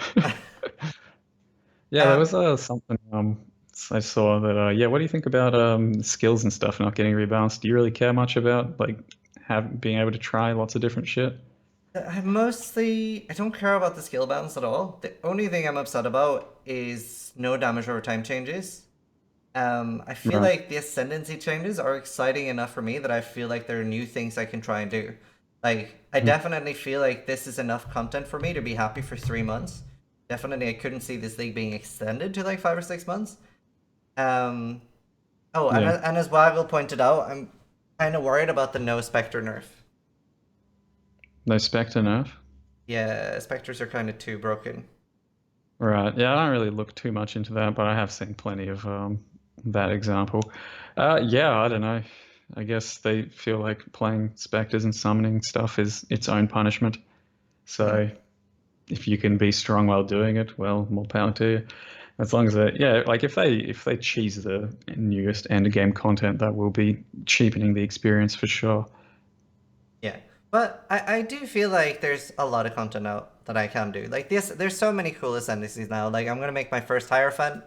Yeah, there Um, was something I saw that yeah, what do you think about skills and stuff not getting rebalanced? Do you really care much about like have being able to try lots of different shit? I don't care about the skill balance at all. The only thing I'm upset about is no damage over time changes. I feel Right. like the ascendancy changes are exciting enough for me that I feel like there are new things I can try and do. Like, I Mhm. definitely feel like this is enough content for me to be happy for 3 months. Definitely, I couldn't see this league being extended to like 5 or 6 months. Um, oh, Yeah. and as Waggle pointed out, I'm kind of worried about the no Spectre nerf. No spec enough. Yeah, Spectres are kind of too broken. Right. Yeah, I don't really look too much into that, but I have seen plenty of that example. Yeah, I don't know. I guess they feel like playing specters and summoning stuff is its own punishment. Mhm. So if you can be strong while doing it, well, more power to you. As long as yeah, like if they cheese the newest end game content, that will be cheapening the experience for sure. Yeah. But I do feel like there's a lot of content out that I can do. Like this, there's so many cool ascendancies now. Like I'm gonna make my first Hierophant.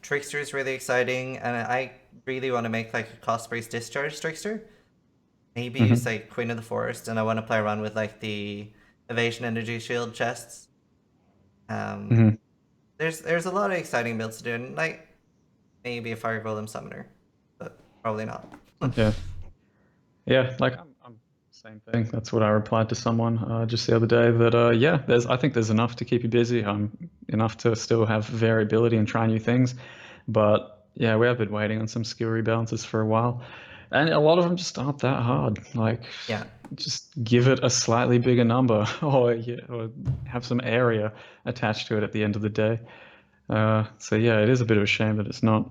Trickster is really exciting, and I really want to make like a cost based discharge trickster. Maybe use Hmm. like Queen of the Forest, and I want to play around with like the evasion energy shield chests. Um, Hmm. there's a lot of exciting builds to do, and like maybe a Fire Golem Summoner, but probably not. Yeah. Yeah, like I'm same thing. That's what I replied to someone just the other day. That yeah, I think there's enough to keep you busy. Enough to still have variability and try new things. But yeah, we have been waiting on some skill rebalances for a while, and a lot of them just aren't that hard. Like, Yeah, just give it a slightly bigger number, or yeah, or have some area attached to it at the end of the day. So yeah, it is a bit of a shame that it's not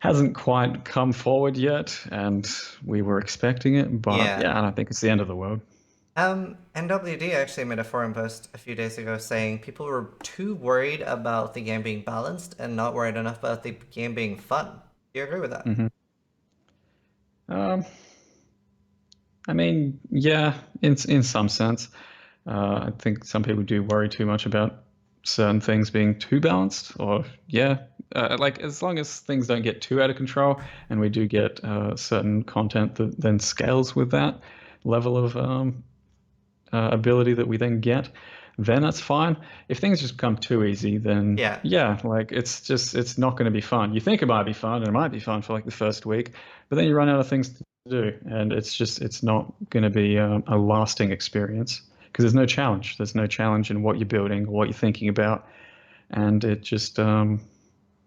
hasn't quite come forward yet, and we were expecting it, but yeah. yeah, I don't think it's the end of the world. NWD actually made a forum post a few days ago saying people were too worried about the game being balanced and not worried enough about the game being fun. Do you agree with that? Hmm. Um, I mean, yeah, in some sense, I think some people do worry too much about certain things being too balanced, or yeah, like as long as things don't get too out of control, and we do get certain content that then scales with that level of ability that we then get, then that's fine. If things just become too easy, then Yeah, yeah, like it's not going to be fun. You think it might be fun, and it might be fun for like the first week, but then you run out of things to do, and it's not going to be a lasting experience because there's no challenge. There's no challenge in what you're building or what you're thinking about, and it just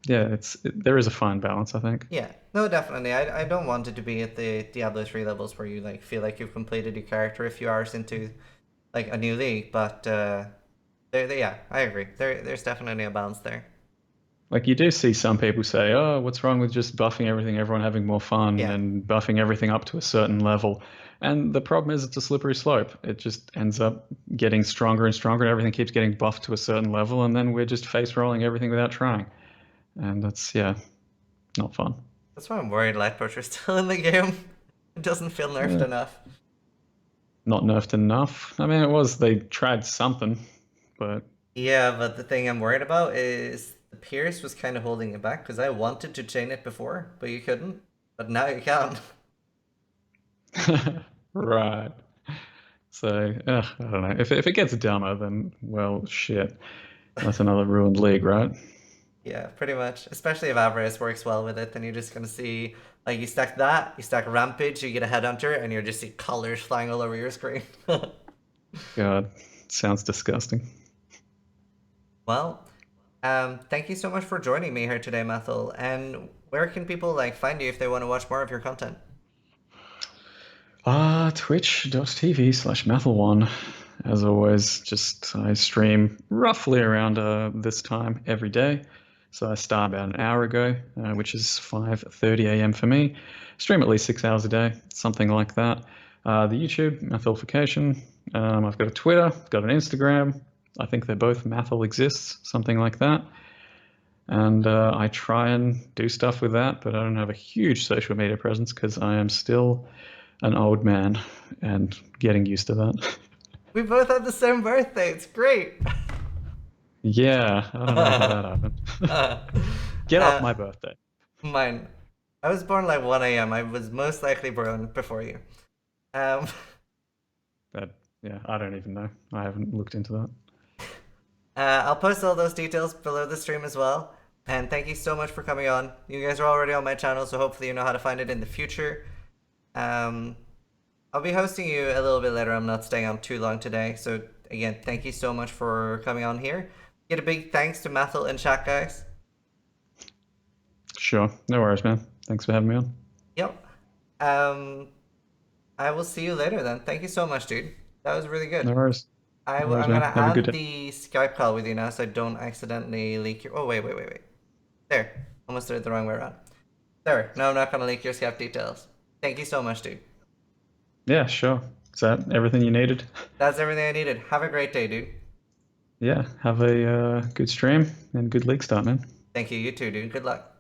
yeah, there is a fine balance, I think. yeah. No, definitely. I don't want it to be at the Diablo 3 levels where you like feel like you've completed your character a few hours into like a new league, but yeah, I agree. There's definitely a balance there. Like you do see some people say, "Oh, what's wrong with just buffing everything, everyone having more fun, Yeah, and buffing everything up to a certain level?" And the problem is, it's a slippery slope. It just ends up getting stronger and stronger, and everything keeps getting buffed to a certain level, and then we're just face rolling everything without trying, and that's yeah, not fun. that's why I'm worried Lightbusher's still in the game. It doesn't feel nerfed Eh, enough. not nerfed enough. I mean, it was they tried something, but Yeah, but the thing I'm worried about is the Pierce was kind of holding it back because I wanted to chain it before, but you couldn't. But now you can. right. So I don't know. If it gets dumber, then well, shit. That's another ruined league, right? Yeah, pretty much. Especially if Avarice works well with it, then you're just gonna see like you stack that, you stack Rampage, you get a Headhunter, and you just see colors flying all over your screen. God, sounds disgusting. Well, thank you so much for joining me here today, Mathil. And where can people like find you if they want to watch more of your content? Twitch.tv/Mathil1. As always, just I stream roughly around this time every day. So I start about an hour ago, which is 5:30 a.m. for me. Stream at least 6 hours a day, something like that. The YouTube, Mathilification. I've got a Twitter, I've got an Instagram. I think they're both Mathil exists, something like that. And I try and do stuff with that, but I don't have a huge social media presence because I am still an old man and getting used to that. We both had the same birthday. It's great. Yeah, I don't know how that happened. uh, Get off uh, my birthday. Mine. I was born like 1 a.m. I was most likely born before you. Um, That, yeah, I don't even know. I haven't looked into that. I'll post all those details below the stream as well. And thank you so much for coming on. You guys are already on my channel, so hopefully you know how to find it in the future. Um, I'll be hosting you a little bit later. I'm not staying on too long today. So again, thank you so much for coming on here. Get a big thanks to Mathil and chat, guys. Sure, no worries, man. Thanks for having me on. Yep. Um, I will see you later then. Thank you so much, dude. That was really good. No worries. No worries, I'm gonna man. Have a good add day. the Skype call with you now so I don't accidentally leak your. Oh wait. There. Almost did it the wrong way around. There. No, I'm not gonna leak your Skype details. Thank you so much, dude. Yeah, sure. Is that everything you needed? That's everything I needed. Have a great day, dude. Yeah, have a good stream and good league start, man. Thank you. You too, dude. Good luck.